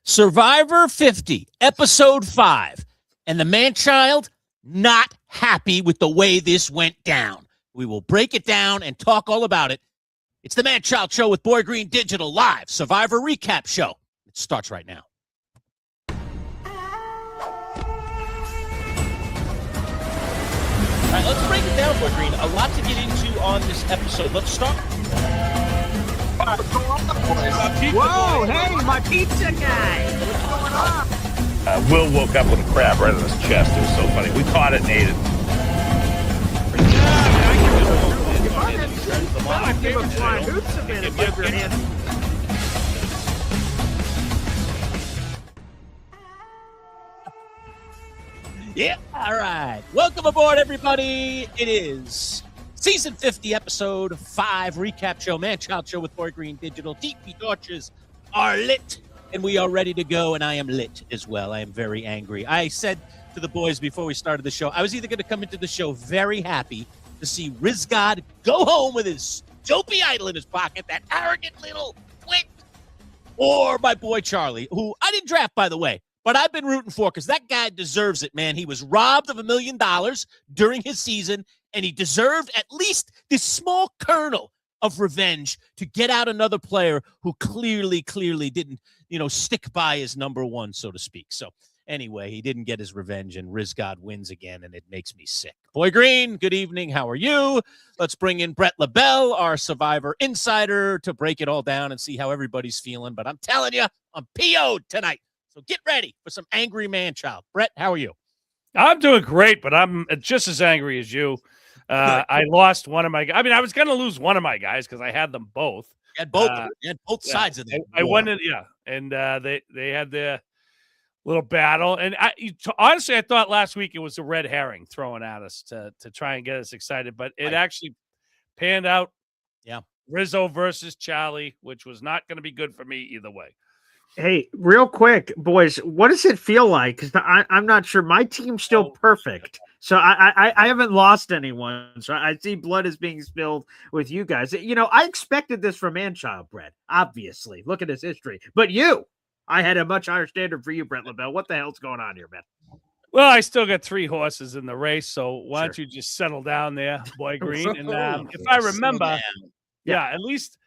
Survivor 50, episode 5. And the Manchild, not happy with the way this went down. We will break it down and talk all about it. It's the Manchild Show with Boy Green Digital live Survivor recap show. It starts right now. All right, let's break it down, Boy Green. A lot to get into on this episode. Let's start. Whoa, hey, my pizza guy. What's going on? Will woke up with a crab right on his chest. It was so funny. We caught it and ate it. I give him flying hoops a minute. Give your hand. Yeah, all right. Welcome aboard, everybody. It is Season 50, Episode 5 recap show, Manchild Show with Boy Green Digital. DP torches are lit, and we are ready to go, and I am lit as well. I am very angry. I said to the boys before we started the show, I was either going to come into the show very happy to see Rizzo go home with his dopey idol in his pocket, that arrogant little twit, or my boy Charlie, who I didn't draft, by the way, but I've been rooting for because that guy deserves it, man. He was robbed of $1 million during his season, and he deserved at least this small kernel of revenge to get out another player who clearly didn't, stick by his number one, so to speak. So anyway, he didn't get his revenge, and Rizzo wins again, and it makes me sick. Boy Green, good evening. How are you? Let's bring in Bret LaBelle, our Survivor insider, to break it all down and see how everybody's feeling. But I'm telling you, I'm PO'd tonight. So get ready for some angry man-child. Bret, how are you? I'm doing great, but I'm just as angry as you. I lost one of my guys. I mean, I was going to lose one of my guys because I had them both. You had both. You had both sides of that. I won it, yeah. And they had their little battle. And honestly, I thought last week it was a red herring thrown at us to try and get us excited, but it actually panned out. Yeah, Rizo versus Charlie, which was not going to be good for me either way. Hey, real quick, boys, what does it feel like? Because I'm not sure. My team's still perfect. So I haven't lost anyone. So I see blood is being spilled with you guys. I expected this from Manchild, Bret, obviously. Look at his history. But I had a much higher standard for you, Bret LaBelle. What the hell's going on here, man? Well, I still got 3 horses in the race, so why don't you just settle down there, Boy Green? And if I remember, at least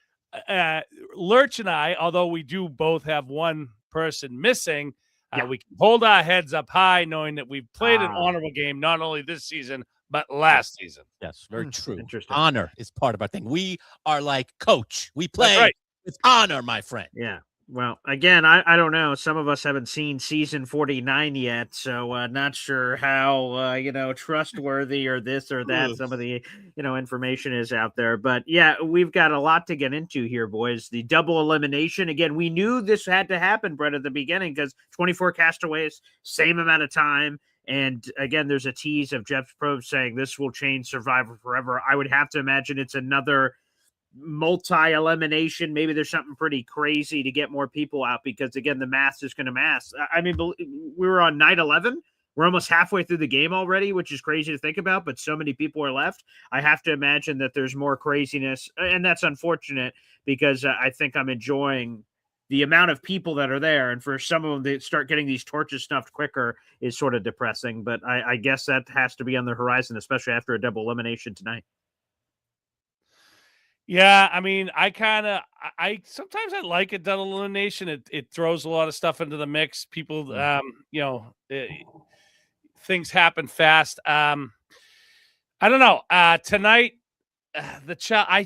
Lurch and I, although we do both have one person missing, we can hold our heads up high knowing that we've played an honorable game not only this season but last season. Yes, very true. Interesting. Honor is part of our thing. We are like coach. We play with honor, my friend. Yeah. Well, again, I don't know. Some of us haven't seen season 49 yet, so not sure how, trustworthy or this or that some of the, information is out there. But, yeah, we've got a lot to get into here, boys. The double elimination. Again, we knew this had to happen, Bret, at the beginning because 24 castaways, same amount of time. And, again, there's a tease of Jeff Probst saying this will change Survivor forever. I would have to imagine it's another multi-elimination. Maybe there's something pretty crazy to get more people out because, again, the mass is going to mass. I mean, we were on night 11. We're almost halfway through the game already, which is crazy to think about, but so many people are left. I have to imagine that there's more craziness, and that's unfortunate because I think I'm enjoying the amount of people that are there, and for some of them to start getting these torches snuffed quicker is sort of depressing, but I guess that has to be on the horizon, especially after a double elimination tonight. Yeah, I mean, I sometimes I like a double elimination. It throws a lot of stuff into the mix. People, things happen fast. I don't know. Tonight, I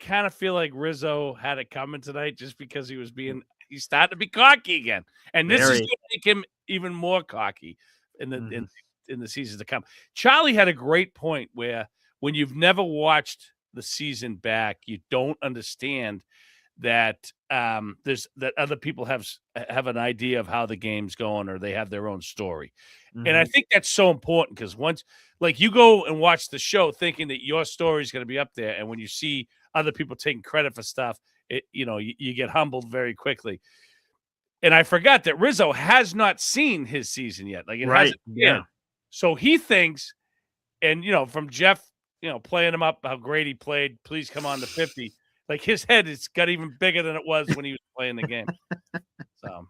kind of feel like Rizo had it coming tonight just because he's starting to be cocky again, and this is going to make him even more cocky in the seasons to come. Charlie had a great point where, when you've never watched the season back, you don't understand that that other people have an idea of how the game's going, or they have their own story. And I think that's so important because once, like, you go and watch the show thinking that your story is going to be up there, and when you see other people taking credit for stuff, you get humbled very quickly. And I forgot that Rizo has not seen his season yet. Like, it hasn't. Yeah. So he thinks, and from Jeff, playing him up, how great he played. Please come on to 50. Like his head has got even bigger than it was when he was playing the game. So,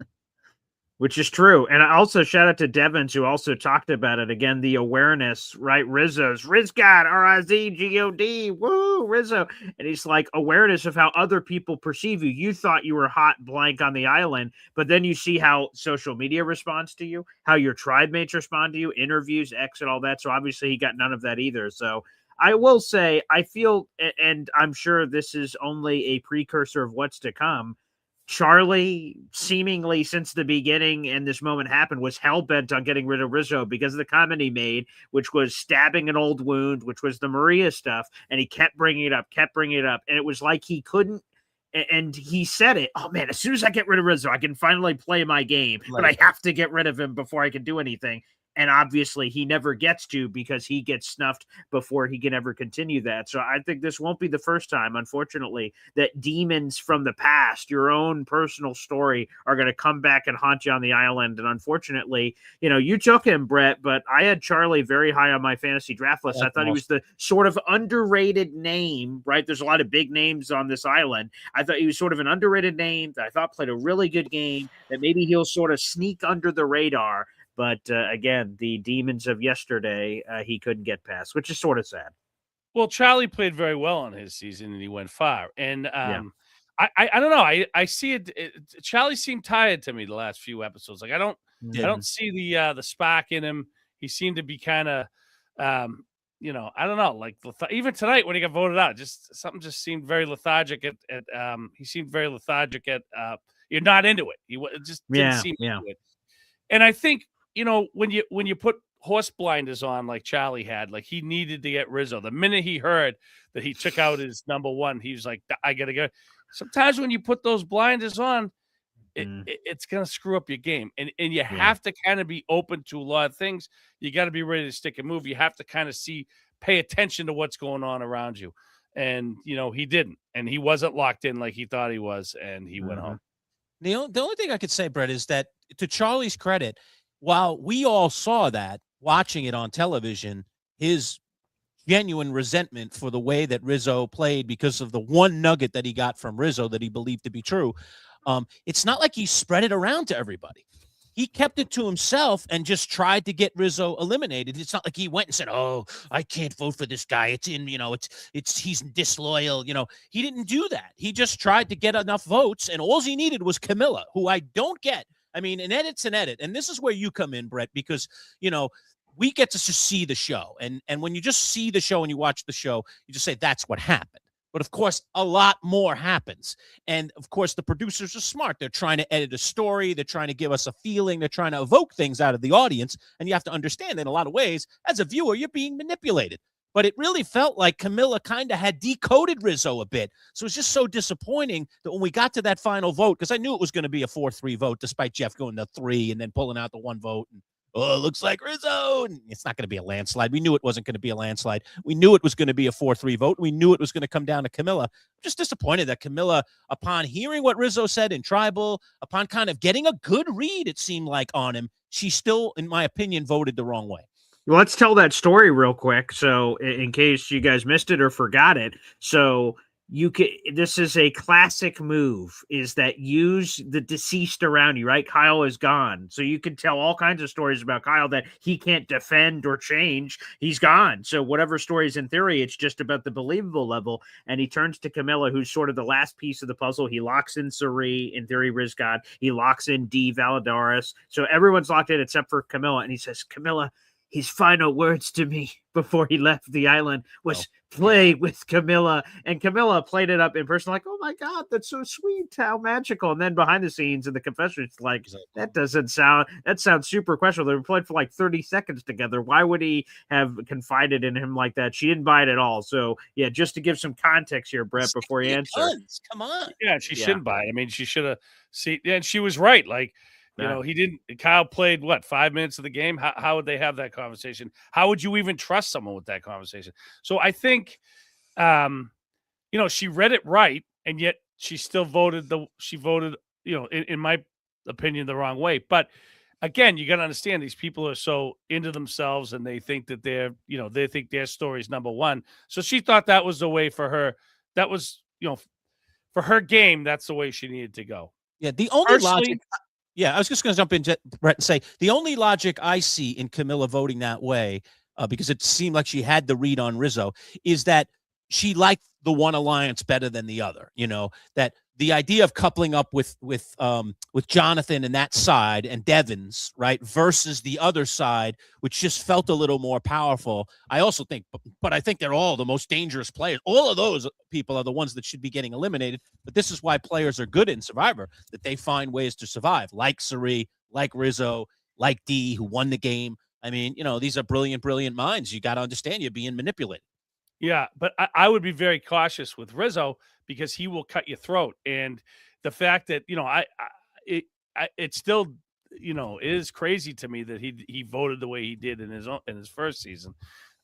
which is true. And I also shout out to Devins, who also talked about it. Again, the awareness, right? Rizzo's Rizgod, R-I-Z-G-O-D, woo, Rizzo. And he's like, awareness of how other people perceive you. You thought you were hot blank on the island, but then you see how social media responds to you, how your tribe mates respond to you, interviews, X and all that. So obviously he got none of that either. So I will say, I feel, and I'm sure this is only a precursor of what's to come, Charlie, seemingly since the beginning and this moment happened, was hell-bent on getting rid of Rizzo because of the comment he made, which was stabbing an old wound, which was the Maria stuff, and he kept bringing it up, and it was like he couldn't, and he said it, oh man, as soon as I get rid of Rizzo, I can finally play my game, but I have to get rid of him before I can do anything. And obviously he never gets to, because he gets snuffed before he can ever continue that. So I think this won't be the first time, unfortunately, that demons from the past, your own personal story, are going to come back and haunt you on the island. And unfortunately, you took him, Bret, but I had Charlie very high on my fantasy draft list. I thought he was the sort of underrated name, right? There's a lot of big names on this island. I thought he was sort of an underrated name that I thought played a really good game, that maybe he'll sort of sneak under the radar. But again, the demons of yesterday, he couldn't get past, which is sort of sad. Well, Charlie played very well on his season, and he went far. And Yeah. I don't know. I see it. Charlie seemed tired to me the last few episodes. Like I don't see the spark in him. He seemed to be kind of, I don't know. Like even tonight when he got voted out, something just seemed very lethargic. He seemed very lethargic. You're not into it. He just didn't seem into it. And I think, when you put horse blinders on like Charlie had, like he needed to get Rizzo. The minute he heard that he took out his number one, he was like, I got to go. Sometimes when you put those blinders on, it's going to screw up your game. And you have to kind of be open to a lot of things. You got to be ready to stick and move. You have to kind of pay attention to what's going on around you. And, he didn't. And he wasn't locked in like he thought he was. And he went home. The only thing I could say, Bret, is that to Charlie's credit, while we all saw that watching it on television, his genuine resentment for the way that Rizzo played because of the one nugget that he got from Rizzo that he believed to be true, it's not like he spread it around to everybody. He kept it to himself and just tried to get Rizzo eliminated. It's not like he went and said, "Oh, I can't vote for this guy. It's he's disloyal." He didn't do that. He just tried to get enough votes, and all he needed was Camilla, who I don't get. I mean, an edit's an edit, and this is where you come in, Bret, because we get to just see the show, and when you just see the show and you watch the show, you just say that's what happened. But of course, a lot more happens. And of course, the producers are smart. They're trying to edit a story. They're trying to give us a feeling. They're trying to evoke things out of the audience. And you have to understand that in a lot of ways, as a viewer, you're being manipulated. But it really felt like Camilla kind of had decoded Rizzo a bit. So it's just so disappointing that when we got to that final vote, because I knew it was going to be a 4-3 vote, despite Jeff going to 3 and then pulling out the one vote. And it looks like Rizzo. And it's not going to be a landslide. We knew it wasn't going to be a landslide. We knew it was going to be a 4-3 vote. We knew it was going to come down to Camilla. I'm just disappointed that Camilla, upon hearing what Rizzo said in Tribal, upon kind of getting a good read, it seemed like, on him, she still, in my opinion, voted the wrong way. Well, let's tell that story real quick. So in case you guys missed it or forgot it. So this is a classic move, is that use the deceased around you, right? Kyle is gone. So you can tell all kinds of stories about Kyle that he can't defend or change. He's gone. So whatever stories in theory, it's just about the believable level. And he turns to Camilla, who's sort of the last piece of the puzzle. He locks in Suri, in theory, Rizgod. He locks in D. Valadares. So everyone's locked in except for Camilla. And he says, Camilla, his final words to me before he left the island was play with Camilla. And Camilla played it up in person like, oh my God, that's so sweet. How magical. And then behind the scenes in the confession, it's like, that sounds super questionable. They were playing for like 30 seconds together. Why would he have confided in him like that? She didn't buy it at all. So yeah, just to give some context here, Bret, before you answer. Come on. Yeah, she shouldn't buy it. I mean, she should have seen, and she was right. Like, he didn't. Kyle played 5 minutes of the game. How would they have that conversation? How would you even trust someone with that conversation? So I think, she read it right, and yet she still voted. In my opinion, the wrong way. But again, you got to understand, these people are so into themselves, and they think that they think their story is number one. So she thought that was the way for her. That was, for her game, that's the way she needed to go. Yeah, the only logic. Yeah, I was just going to jump in, Brett, and say the only logic I see in Camilla voting that way, because it seemed like she had the read on Rizo, is that she liked the one alliance better than the other. That the idea of coupling up with Jonathan and that side and Devins, right, versus the other side, which just felt a little more powerful. I also think, but I think they're all the most dangerous players. All of those people are the ones that should be getting eliminated. But this is why players are good in Survivor, that they find ways to survive, like Sari, like Rizo, like D, who won the game. I mean, these are brilliant, brilliant minds. You got to understand you're being manipulated. Yeah, but I would be very cautious with Rizo because he will cut your throat. And the fact that, it still, it is crazy to me that he voted the way he did in his first season,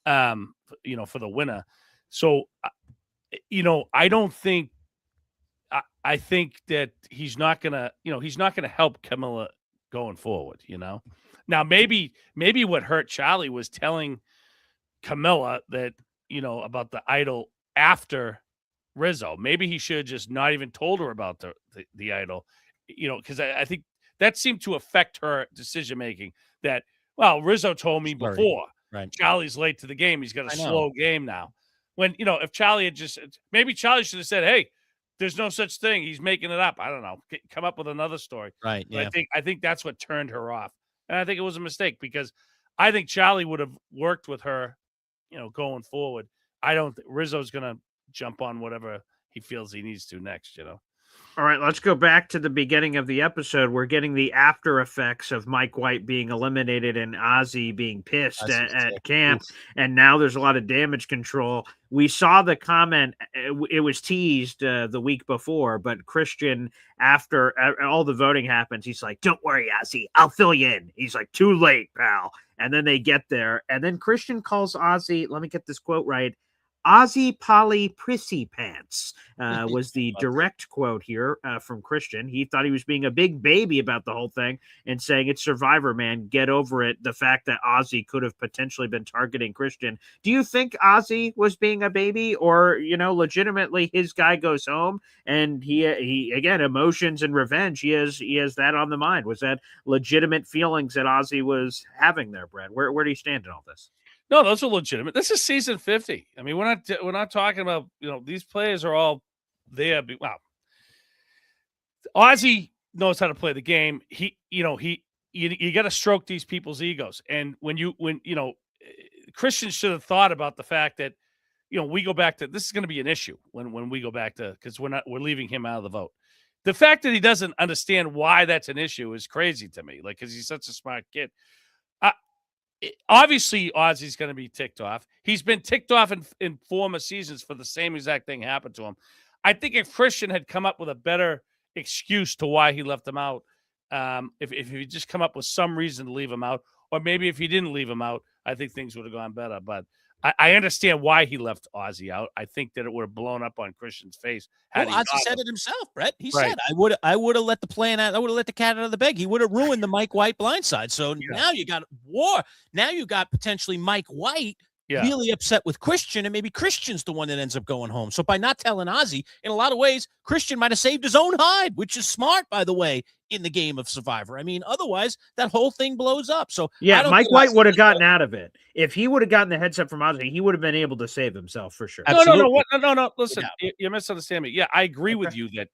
for the winner. So, I don't think, I think that he's not gonna help Camilla going forward. Now maybe what hurt Charlie was telling Camilla that, about the idol after Rizo. Maybe he should have just not even told her about the idol, because I think that seemed to affect her decision making. That, well, Rizo told me before, right? Charlie's late to the game. He's got a slow game now. When if Charlie had maybe Charlie should have said, "Hey, there's no such thing. He's making it up." I don't know. Come up with another story. Right. Yeah. I think that's what turned her off, and I think it was a mistake because I think Charlie would have worked with her, going forward. I don't think Rizzo's going to jump on whatever he feels he needs to next, All right, let's go back to the beginning of the episode. We're getting the after effects of Mike White being eliminated and Ozzy being pissed at camp. And now there's a lot of damage control. We saw the comment. It was teased the week before, but Christian, after all the voting happens, he's like, "Don't worry, Ozzy, I'll fill you in." He's like, "Too late, pal." And then they get there. And then Christian calls Ozzy, let me get this quote right, Ozzy Polly Prissy Pants was the direct quote here from Christian. He thought he was being a big baby about the whole thing and saying, "It's Survivor, man. Get over it." The fact that Ozzy could have potentially been targeting Christian. Do you think Ozzy was being a baby, or, legitimately his guy goes home and he again, emotions and revenge. He has that on the mind. Was that legitimate feelings that Ozzy was having there, Brad? Where do you stand in all this? No, those are legitimate. This is season 50. I mean, we're not talking about, these players are all there. Wow. Ozzy knows how to play the game. You got to stroke these people's egos. And when Christian should have thought about the fact that, we go back to, this is going to be an issue when we go back to, because we're leaving him out of the vote. The fact that he doesn't understand why that's an issue is crazy to me. Like, because he's such a smart kid. Obviously, Ozzy's going to be ticked off. He's been ticked off in former seasons for the same exact thing happened to him. I think if Christian had come up with a better excuse to why he left him out, if he just come up with some reason to leave him out, or maybe if he didn't leave him out, I think things would have gone better. But I understand why he left Ozzy out. I think that it would have blown up on Christian's face. Ozzy said it himself, Brett. He said, I would have let the plan out. I would have let the cat out of the bag. He would have ruined the Mike White blindside. So now you got war. Now you got potentially Mike White really upset with Christian, and maybe Christian's the one that ends up going home. So by not telling Ozzy, in a lot of ways, Christian might have saved his own hide, which is smart, by the way, in the game of Survivor. I mean, otherwise, that whole thing blows up. So Mike White would have gotten out of it. If he would have gotten the heads up from Ozzy, he would have been able to save himself for sure. No. Listen, you're misunderstanding me. Yeah, I agree with you that,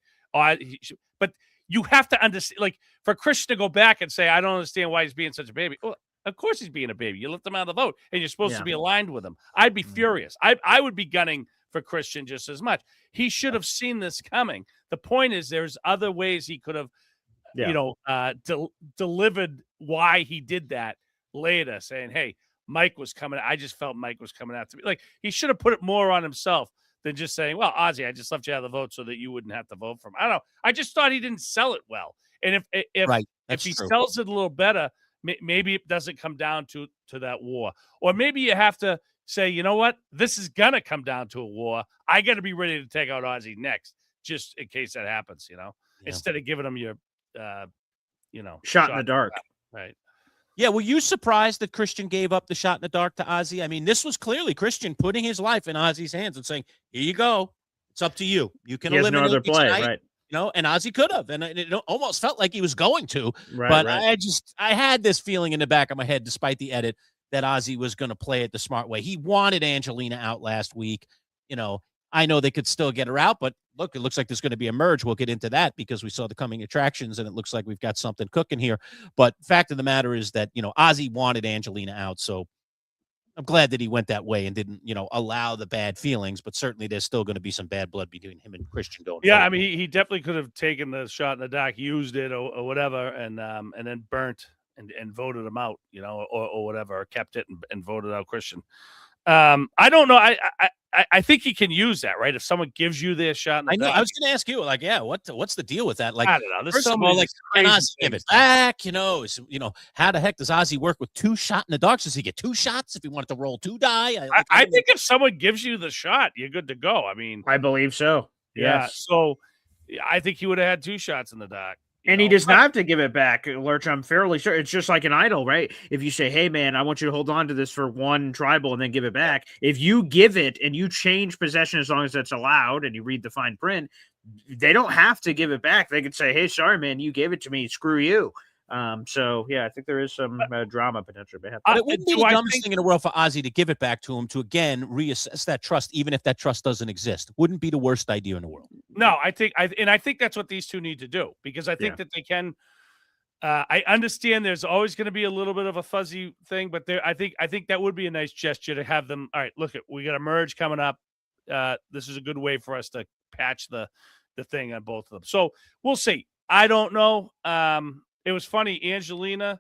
but you have to understand, like, for Christian to go back and say, "I don't understand why he's being such a baby." Well, of course he's being a baby. You left him out of the vote, and you're supposed to be aligned with him. I'd be furious. I would be gunning for Christian just as much. He should have seen this coming. The point is, there's other ways he could have, delivered why he did that later, saying, "Hey, Mike was coming. I just felt Mike was coming out to me." Like, he should have put it more on himself than just saying, "Well, Ozzy, I just left you out of the vote so that you wouldn't have to vote for him." I don't know. I just thought he didn't sell it well. And if he sells it a little better, maybe it doesn't come down to that war. Or maybe you have to say, you know what? This is going to come down to a war. I got to be ready to take out Ozzy next, just in case that happens, instead of giving him your, shot in the dark. Right. Yeah, were you surprised that Christian gave up the shot in the dark to Ozzy? I mean, this was clearly Christian putting his life in Ozzy's hands and saying, "Here you go. It's up to you. You can He has no eliminate other me play, tonight, right? and Ozzy could have, and it almost felt like he was going to. Right, but right. I had this feeling in the back of my head, despite the edit, that Ozzy was going to play it the smart way. He wanted Angelina out last week. I know they could still get her out, but look, it looks like there's going to be a merge. We'll get into that because we saw the coming attractions, and it looks like we've got something cooking here. But fact of the matter is that, Ozzy wanted Angelina out. So I'm glad that he went that way and didn't, allow the bad feelings, but certainly there's still going to be some bad blood between him and Christian going Yeah, forward. I mean, he definitely could have taken the shot in the dark, used it or whatever, and then burnt and voted him out, or whatever, or kept it and voted out Christian. I don't know. I think he can use that, right? If someone gives you their shot in the dark. I was going to ask you, like, yeah, what's the deal with that? Like, I don't know. There's first so of all, many like, can Ozzy give it back? How the heck does Ozzy work with 2 shot in the dark? Does he get 2 shots if he wanted to roll 2 die? I think if someone gives you the shot, you're good to go. I mean, I believe so. Yeah. Yes. So I think he would have had 2 shots in the dark. And he does not have to give it back, Lurch. I'm fairly sure. It's just like an idol, right? If you say, hey, man, I want you to hold on to this for 1 tribal and then give it back. If you give it and you change possession as long as that's allowed and you read the fine print, they don't have to give it back. They could say, hey, sorry, man, you gave it to me. Screw you. So, yeah, I think there is some drama potentially. But it wouldn't be the dumbest thing in the world for Ozzy to give it back to him to, again, reassess that trust, even if that trust doesn't exist. Wouldn't be the worst idea in the world. No, I think that's what these two need to do, because I think that they can. I understand there's always going to be a little bit of a fuzzy thing, but I think that would be a nice gesture to have them. All right, look, we got a merge coming up. This is a good way for us to patch the thing on both of them. So we'll see. I don't know. It was funny, Angelina.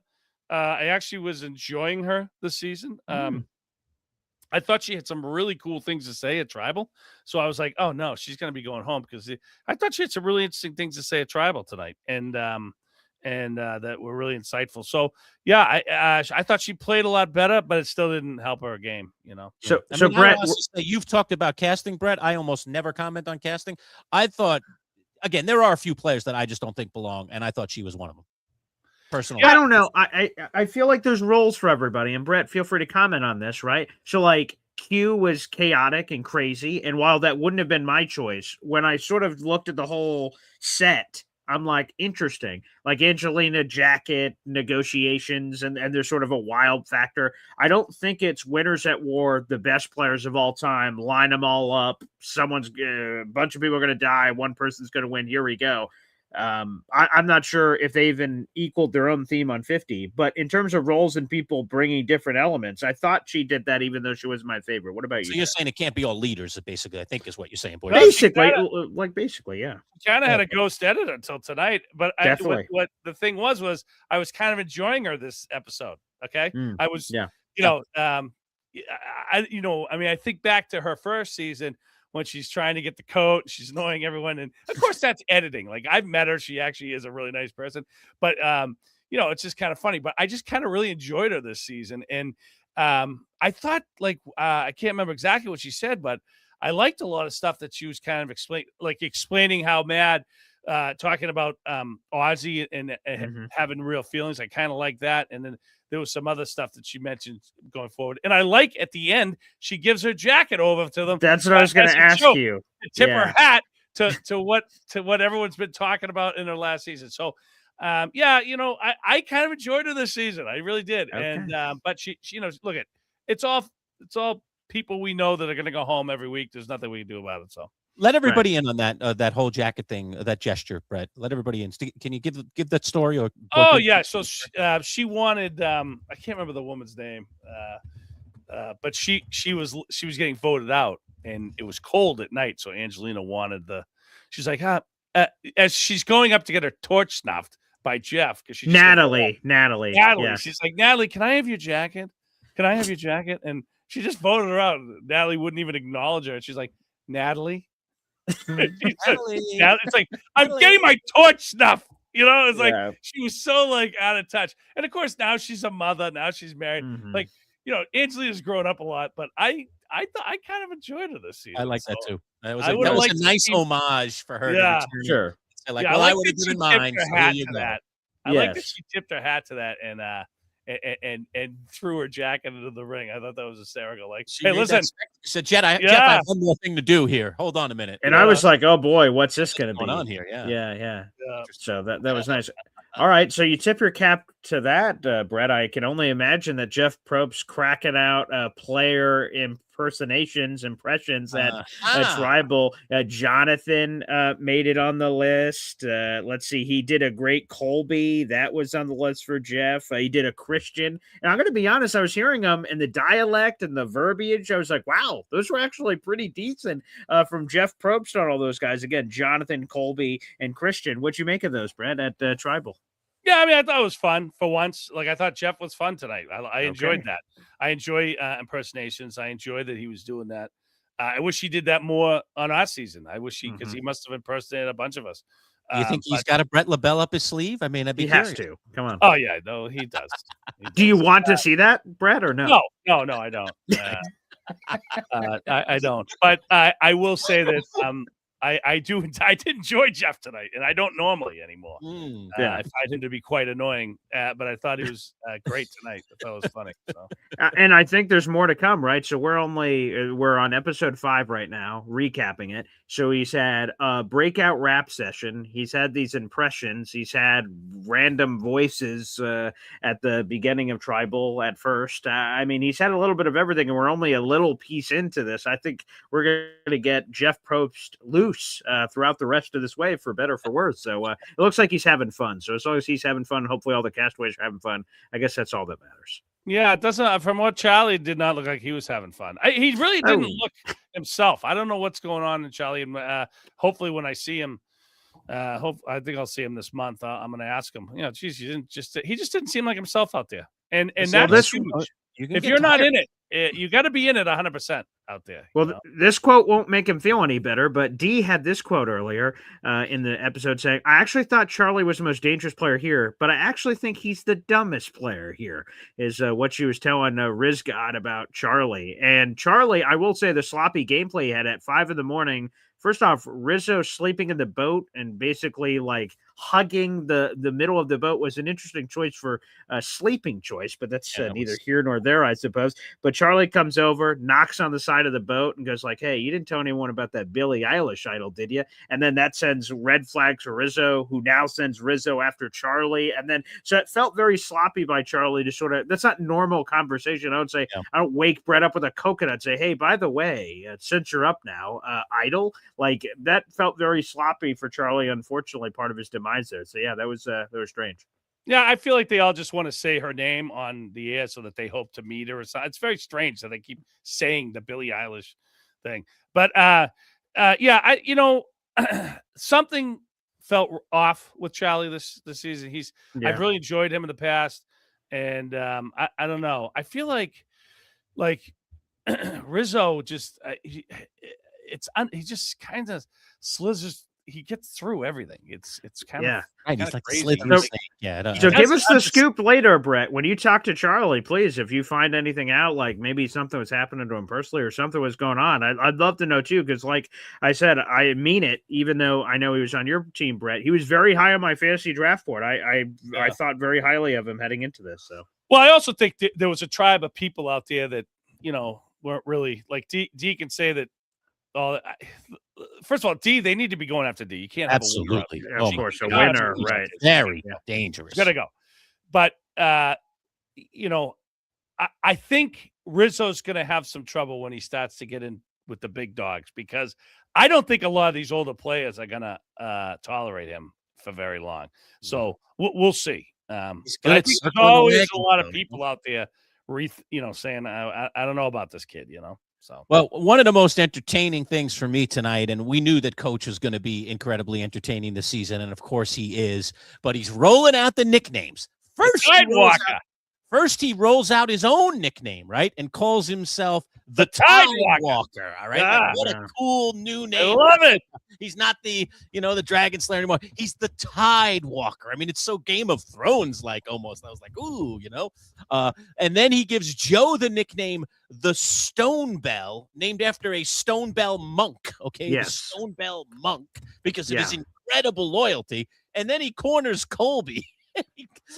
I actually was enjoying her this season. I thought she had some really cool things to say at Tribal. So I was like, oh, no, she's going to be going home, because I thought she had some really interesting things to say at Tribal tonight. And that were really insightful. So, yeah, I thought she played a lot better, but it still didn't help her game, So, Brett, you've talked about casting, Brett. I almost never comment on casting. I thought, again, there are a few players that I just don't think belong, and I thought she was one of them. Personally, I don't know. I feel like there's roles for everybody, and Brett, feel free to comment on this, right? So, like, Q was chaotic and crazy, and while that wouldn't have been my choice, when I sort of looked at the whole set, I'm like, interesting. Like Angelina jacket negotiations, and there's sort of a wild factor. I don't think it's winners at war, the best players of all time, line them all up. A bunch of people are going to die. One person's going to win. Here we go. I'm not sure if they even equaled their own theme on 50, but in terms of roles and people bringing different elements, I thought she did that, even though she was my favorite. What about you? So you're saying it can't be all leaders, basically, I think is what you're saying, boy. Basically, yeah. Kind of had a ghost editor until tonight, but what the thing was I was kind of enjoying her this episode. Okay. I was, I mean, I think back to her first season, when she's trying to get the coat, she's annoying everyone. And of course that's editing. Like, I've met her. She actually is a really nice person, but it's just kind of funny, but I just kind of really enjoyed her this season. And I thought, like, I can't remember exactly what she said, but I liked a lot of stuff that she was kind of explaining how mad, talking about Ozzy and having real feelings. I kind of like that. And then there was some other stuff that she mentioned going forward. And I like, at the end, she gives her jacket over to them. That's what I was going to ask you. To tip her hat to what everyone's been talking about in her last season. So, I kind of enjoyed her this season. I really did. Okay. And but she look, it's all people we know that are going to go home every week. There's nothing we can do about it. So let everybody in on that whole jacket thing, that gesture, Brett. Let everybody in. Can you give that story? Or yeah. So she wanted. I can't remember the woman's name, but she was getting voted out, and it was cold at night. So Angelina wanted she's like, as she's going up to get her torch snuffed by Jeff, because she's Natalie. Yeah. She's like, Natalie, can I have your jacket? Can I have your jacket? And she just voted her out. Natalie wouldn't even acknowledge her. She's like, Natalie. It's like, I'm getting my torch snuff. It's like she was so like out of touch. And of course, now she's a mother. Now she's married. Like, Angelina's grown up a lot, but I kind of enjoyed her this season. I like that too. That was a nice homage for her. Yeah, sure. Like, I would have given mine. I like that she tipped her hat to that, and and threw her jacket into the ring. I thought that was hysterical. Like, She hey, made listen, that She said, Jeff, I yeah, have one more thing to do here. Hold on a minute. And I was like, oh boy, what's this going to What's be? going on here? Yeah. yeah. So that was nice. All right, so you tip your cap to that, Brett. I can only imagine that Jeff Probst cracking out player impressions at Tribal. Jonathan made it on the list. Let's see, he did a great Colby. That was on the list for Jeff. He did a Christian. And I'm going to be honest, I was hearing them and the dialect and the verbiage. I was like, wow, those were actually pretty decent from Jeff Probst on all those guys. Again, Jonathan, Colby, and Christian. What'd you make of those, Brett, at Tribal? Yeah, I mean, I thought it was fun for once. Like, I thought Jeff was fun tonight. I enjoyed that. I enjoy impersonations. I enjoy that he was doing that. I wish he did that more on our season. I wish because he must have impersonated a bunch of us. Do you think he's got a Bret LaBelle up his sleeve? I mean, he has to. Come on. Oh yeah, no, he does. Do you want to see that, Brett, or no? No, I don't. I don't. But I will say that I did enjoy Jeff tonight, and I don't normally anymore. I find him to be quite annoying, but I thought he was great tonight. I thought it was funny. So. And I think there's more to come, right? So we're on episode 5 right now, recapping it. So he's had a breakout rap session. He's had these impressions. He's had random voices at the beginning of Tribal at first. I mean, he's had a little bit of everything, and we're only a little piece into this. I think we're going to get Jeff Probst loose throughout the rest of this wave, for better or for worse. So it looks like he's having fun. So as long as he's having fun, hopefully all the castaways are having fun. I guess that's all that matters. Yeah, it doesn't. From what Charlie did not look like he was having fun. He really didn't look himself. I don't know what's going on in Charlie. And hopefully, when I see him, I think I'll see him this month. I'm going to ask him. You know, geez, he just didn't seem like himself out there. And that's huge. If you're not in it, you got to be in it 100% out there. Well, this quote won't make him feel any better, but D had this quote earlier in the episode saying, I actually thought Charlie was the most dangerous player here, but I actually think he's the dumbest player here, is what she was telling Riz God about Charlie. And Charlie, I will say the sloppy gameplay he had at 5 a.m. First off, Rizo sleeping in the boat and basically like hugging the middle of the boat was an interesting choice for a sleeping choice, but that's neither here nor there, I suppose. But Charlie comes over, knocks on the side of the boat and goes like, hey, you didn't tell anyone about that Billie Eilish idol, did you? And then that sends red flags for Rizo, who now sends Rizo after Charlie. And then, so it felt very sloppy by Charlie to sort of, that's not normal conversation. I would say, I don't wake Brett up with a coconut and say, hey, by the way, since you're up now, idol, like that felt very sloppy for Charlie, unfortunately, part of his demise there. So yeah, that was strange. Yeah, I feel like they all just want to say her name on the air so that they hope to meet her or something. It's very strange that they keep saying the Billie Eilish thing. But yeah, something felt off with Charlie this season. I've really enjoyed him in the past, and I don't know. I feel like Rizo just he just kind of slithers. He gets through everything. It's kind of right. He's like crazy. So give us the scoop later, Brett. When you talk to Charlie, please, if you find anything out, like maybe something was happening to him personally or something was going on, I'd love to know too. Because like I said, I mean it. Even though I know he was on your team, Brett, he was very high on my fantasy draft board. I thought very highly of him heading into this. So well, I also think there was a tribe of people out there that weren't really like D can say that. First of all, D, they need to be going after D. You can't have absolutely, of course, a winner, right? Very dangerous. Gotta go. But I think Rizzo's gonna have some trouble when he starts to get in with the big dogs, because I don't think a lot of these older players are gonna tolerate him for very long. So we'll see. But I think there's always a lot of people out there, saying I don't know about this kid, So, well, one of the most entertaining things for me tonight, and we knew that Coach was going to be incredibly entertaining this season, and of course he is, but he's rolling out the nicknames. First, he rolls out his own nickname, right, and calls himself the Tide Walker. All right, like, what a cool new name! I love it. He's not the Dragon Slayer anymore. He's the Tide Walker. I mean, it's so Game of Thrones like almost. I was like, ooh, And then he gives Joe the nickname the Stone Bell, named after a Stone Bell monk. Okay, yes. The Stone Bell monk, because of his incredible loyalty. And then he corners Colby.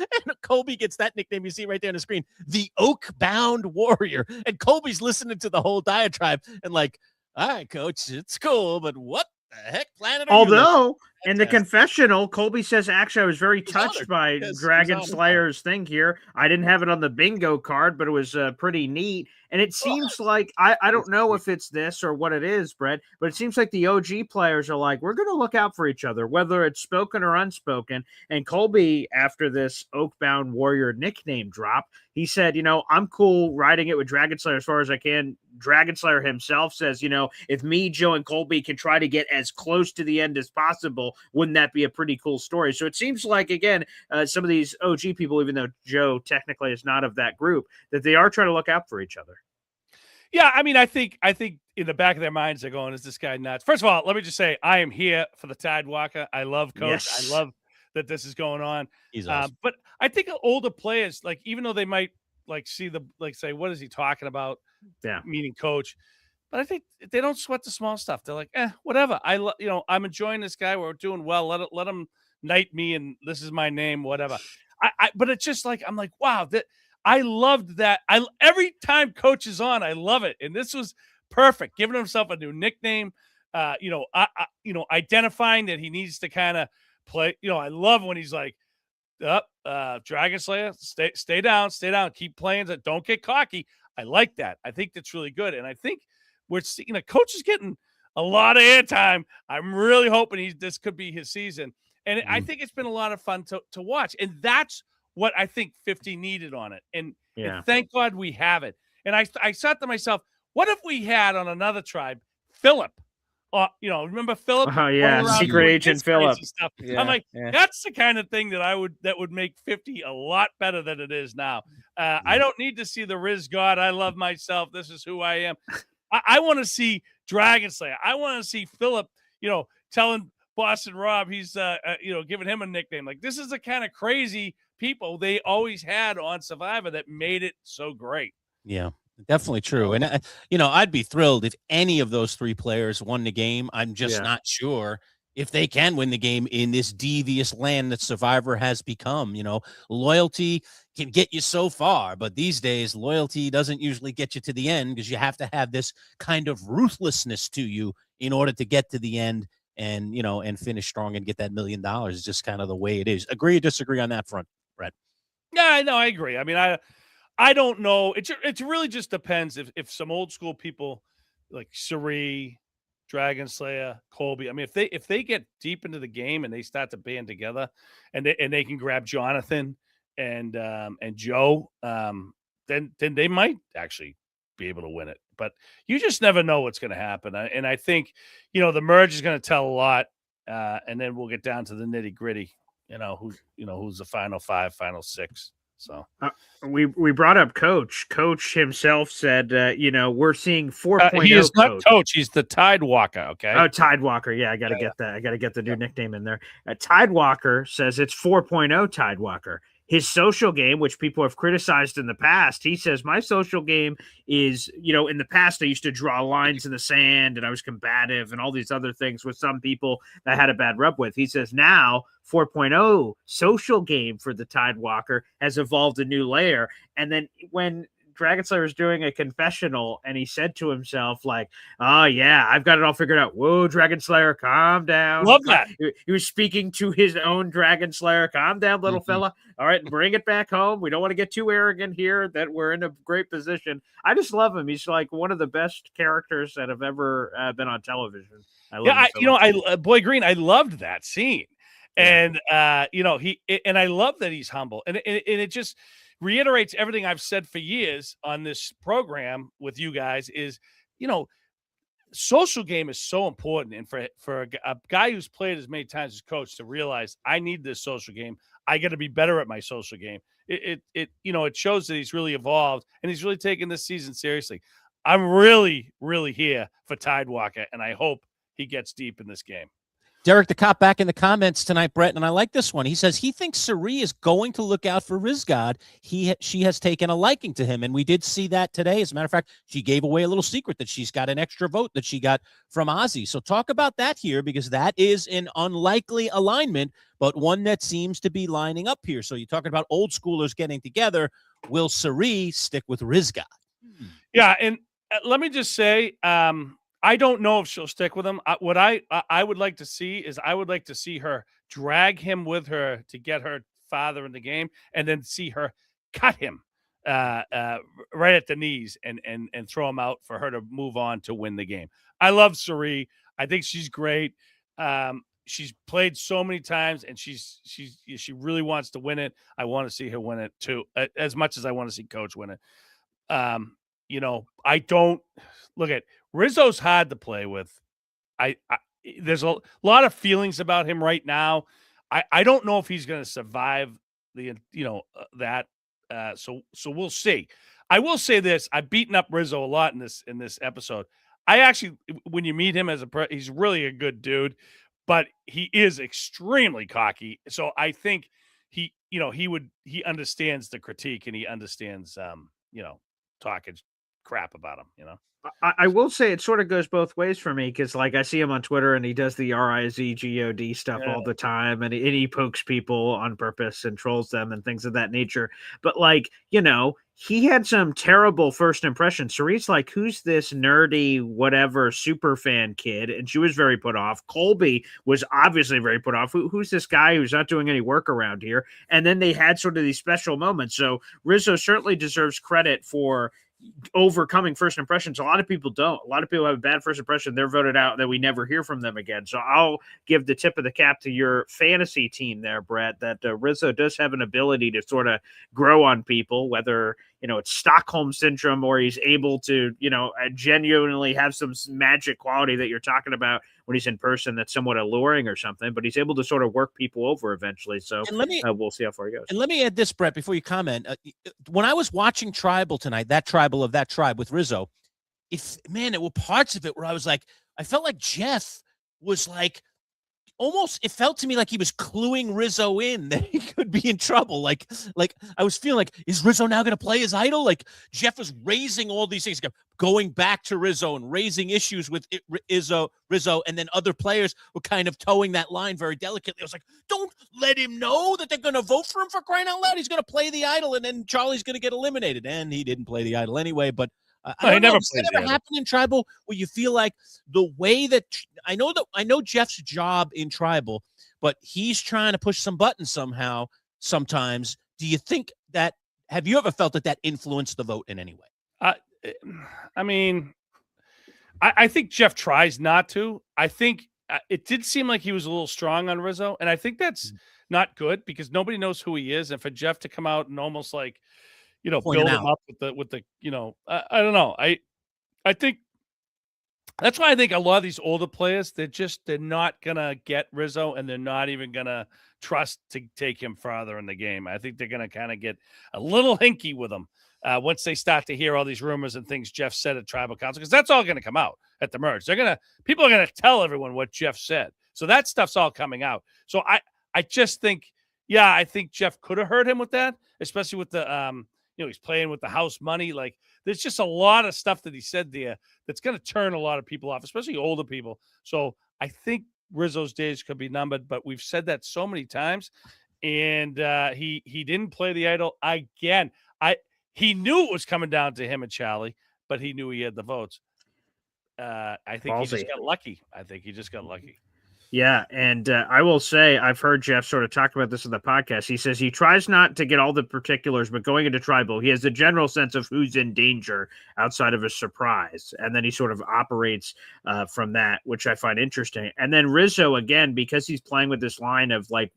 And Colby gets that nickname you see right there on the screen, the Oak-bound Warrior. And Colby's listening to the whole diatribe and like, all right, coach, it's cool, but what the heck planet are you living? Although, in the confessional, Colby says, actually, I was very touched honored. by Yes, he was Dragon honored. Slayer's thing here. I didn't have it on the bingo card, but it was pretty neat. And it seems like, I don't know if it's this or what it is, Brett, but it seems like the OG players are like, we're going to look out for each other, whether it's spoken or unspoken. And Colby, after this Oak-bound Warrior nickname drop, he said, I'm cool riding it with Dragon Slayer as far as I can. Dragon Slayer himself says, if me, Joe, and Colby can try to get as close to the end as possible, wouldn't that be a pretty cool story? So it seems like, again, some of these OG people, even though Joe technically is not of that group, that they are trying to look out for each other. Yeah, I mean, I think in the back of their minds, they're going, is this guy nuts? First of all, let me just say, I am here for the Tidewalker. I love Coach. Yes. I love that this is going on. He's awesome. But I think older players, like, even though they might say, what is he talking about? Yeah. Meaning Coach. But I think they don't sweat the small stuff. They're like, whatever. I'm enjoying this guy. We're doing well. Let him knight me, and this is my name, whatever. But it's just like, I'm like, wow, I loved that. Every time Coach is on, I love it. And this was perfect, giving himself a new nickname, identifying that he needs to kind of play. I love when he's like, Dragon Slayer, stay down, keep playing. Don't get cocky. I like that. I think that's really good. And I think we're seeing Coach is getting a lot of airtime. I'm really hoping this could be his season. And I think it's been a lot of fun to watch. And that's what I think 50 needed on it. And thank God we have it. And I thought to myself, what if we had on another tribe, Philip? Remember Philip? Oh, yeah, Secret Agent Philip. Yeah, I'm like, that's the kind of thing that would make 50 a lot better than it is now. I don't need to see the Riz God. I love myself. This is who I am. I want to see Dragon Slayer. I want to see Philip, telling Boston Rob he's, giving him a nickname. Like, this is the kind of crazy people they always had on Survivor that made it so great. Yeah, definitely true. And, I'd be thrilled if any of those three players won the game. I'm just not sure if they can win the game in this devious land that Survivor has become. Loyalty can get you so far, but these days loyalty doesn't usually get you to the end, because you have to have this kind of ruthlessness to you in order to get to the end and, and finish strong and get that $1 million. It's just kind of the way it is. Agree or disagree on that front, Brett? Yeah, I agree. I mean, I don't know. It really just depends if some old school people like Suri, Dragon Slayer, Colby. I mean, if they get deep into the game and they start to band together, and they can grab Jonathan and Joe, then they might actually be able to win it. But you just never know what's going to happen. And I think the merge is going to tell a lot, and then we'll get down to the nitty gritty. Who's the final 5, final 6. So we brought up Coach. Coach himself said, we're seeing 4.0. He is not Coach. He's the Tidewalker. Okay. Oh, Tidewalker. Yeah, I got to get that. I got to get the new nickname in there. Tidewalker says it's 4.0 Tidewalker. His social game, which people have criticized in the past, he says, my social game is, in the past, I used to draw lines in the sand and I was combative and all these other things with some people that I had a bad rub with. He says now 4.0 social game for the Tidewalker has evolved a new layer. And then when Dragon Slayer was doing a confessional and he said to himself, like, oh yeah, I've got it all figured out. Whoa, Dragon Slayer, calm down. Love that. He was speaking to his own Dragon Slayer. Calm down, little fella. All right, bring it back home. We don't want to get too arrogant here that we're in a great position. I just love him. He's like one of the best characters that have ever been on television. I love him so much. Boy Green, I loved that scene. And I love that he's humble. And it just reiterates everything I've said for years on this program with you guys is, social game is so important. And for a guy who's played as many times as Coach to realize I need this social game, I got to be better at my social game. It shows that he's really evolved and he's really taking this season seriously. I'm really, really here for Tidewalker, and I hope he gets deep in this game. Derek the Cop back in the comments tonight, Brett, and I like this one. He says he thinks Sari is going to look out for Rizgod. She has taken a liking to him, and we did see that today. As a matter of fact, she gave away a little secret that she's got an extra vote that she got from Ozzy. So talk about that here, because that is an unlikely alignment, but one that seems to be lining up here. So you're talking about old schoolers getting together. Will Sari stick with Rizgod? Yeah, and let me just say, I don't know if she'll stick with him. What I would like to see is I would like to see her drag him with her to get her father in the game, and then see her cut him right at the knees and throw him out for her to move on to win the game. I love Sari. I think she's great. She's played so many times, and she really wants to win it. I want to see her win it too, as much as I want to see Coach win it. I don't look at Rizzo's hard to play with. There's a lot of feelings about him right now. I don't know if he's going to survive that. So we'll see. I will say this: I've beaten up Rizzo a lot in this episode. I actually, when you meet him he's really a good dude, but he is extremely cocky. So I think he understands the critique, and he understands talking crap about him. I will say it sort of goes both ways for me, because like I see him on Twitter and he does the RIZGOD stuff all the time, and he pokes people on purpose and trolls them and things of that nature. But he had some terrible first impressions. Sari's like, who's this nerdy whatever super fan kid? And she was very put off. Colby was obviously very put off. Who's this guy who's not doing any work around here? And then they had sort of these special moments. So Rizzo certainly deserves credit for overcoming first impressions. A lot of people don't. A lot of people have a bad first impression. They're voted out, that we never hear from them again. So I'll give the tip of the cap to your fantasy team there, Brett, that Rizzo does have an ability to sort of grow on people, whether it's Stockholm syndrome or he's able to genuinely have some magic quality that you're talking about when he's in person that's somewhat alluring or something, but he's able to sort of work people over eventually. So we'll see how far he goes. And let me add this, Brett, before you comment. When I was watching Tribal tonight, that Tribal of that tribe with Rizzo, it were parts of it where I was like, I felt like Jeff was like, almost, it felt to me like he was cluing Rizzo in that he could be in trouble. Like I was feeling like, is Rizzo now going to play his idol? Like Jeff was raising all these things, going back to Rizzo and raising issues with Rizzo, and then other players were kind of towing that line very delicately. I was like, don't let him know that they're going to vote for him, for crying out loud. He's going to play the idol, and then Charlie's going to get eliminated. And he didn't play the idol anyway, but I don't know. Does that ever happen in Tribal where you feel like the way that I know Jeff's job in Tribal, but he's trying to push some buttons somehow sometimes. Do you think that, have you ever felt that influenced the vote in any way? I think Jeff tries not to. I think it did seem like he was a little strong on Rizzo, and I think that's not good, because nobody knows who he is. And for Jeff to come out and almost like, build him up with the I don't know. I think that's why I think a lot of these older players, they're not gonna get Rizzo, and they're not even gonna trust to take him farther in the game. I think they're gonna kind of get a little hinky with him once they start to hear all these rumors and things Jeff said at Tribal Council, because that's all gonna come out at the merge. People are gonna tell everyone what Jeff said, so that stuff's all coming out. So I just think, I think Jeff could have hurt him with that, especially with the he's playing with the house money. Like, there's just a lot of stuff that he said there that's going to turn a lot of people off, especially older people. So I think Rizzo's days could be numbered, but we've said that so many times. And he didn't play the idol again. He knew it was coming down to him and Charlie, but he knew he had the votes. I think he just got lucky. Yeah, and I will say, I've heard Jeff sort of talk about this in the podcast. He says he tries not to get all the particulars, but going into Tribal, he has a general sense of who's in danger outside of a surprise. And then he sort of operates from that, which I find interesting. And then Rizzo, again, because he's playing with this line of like,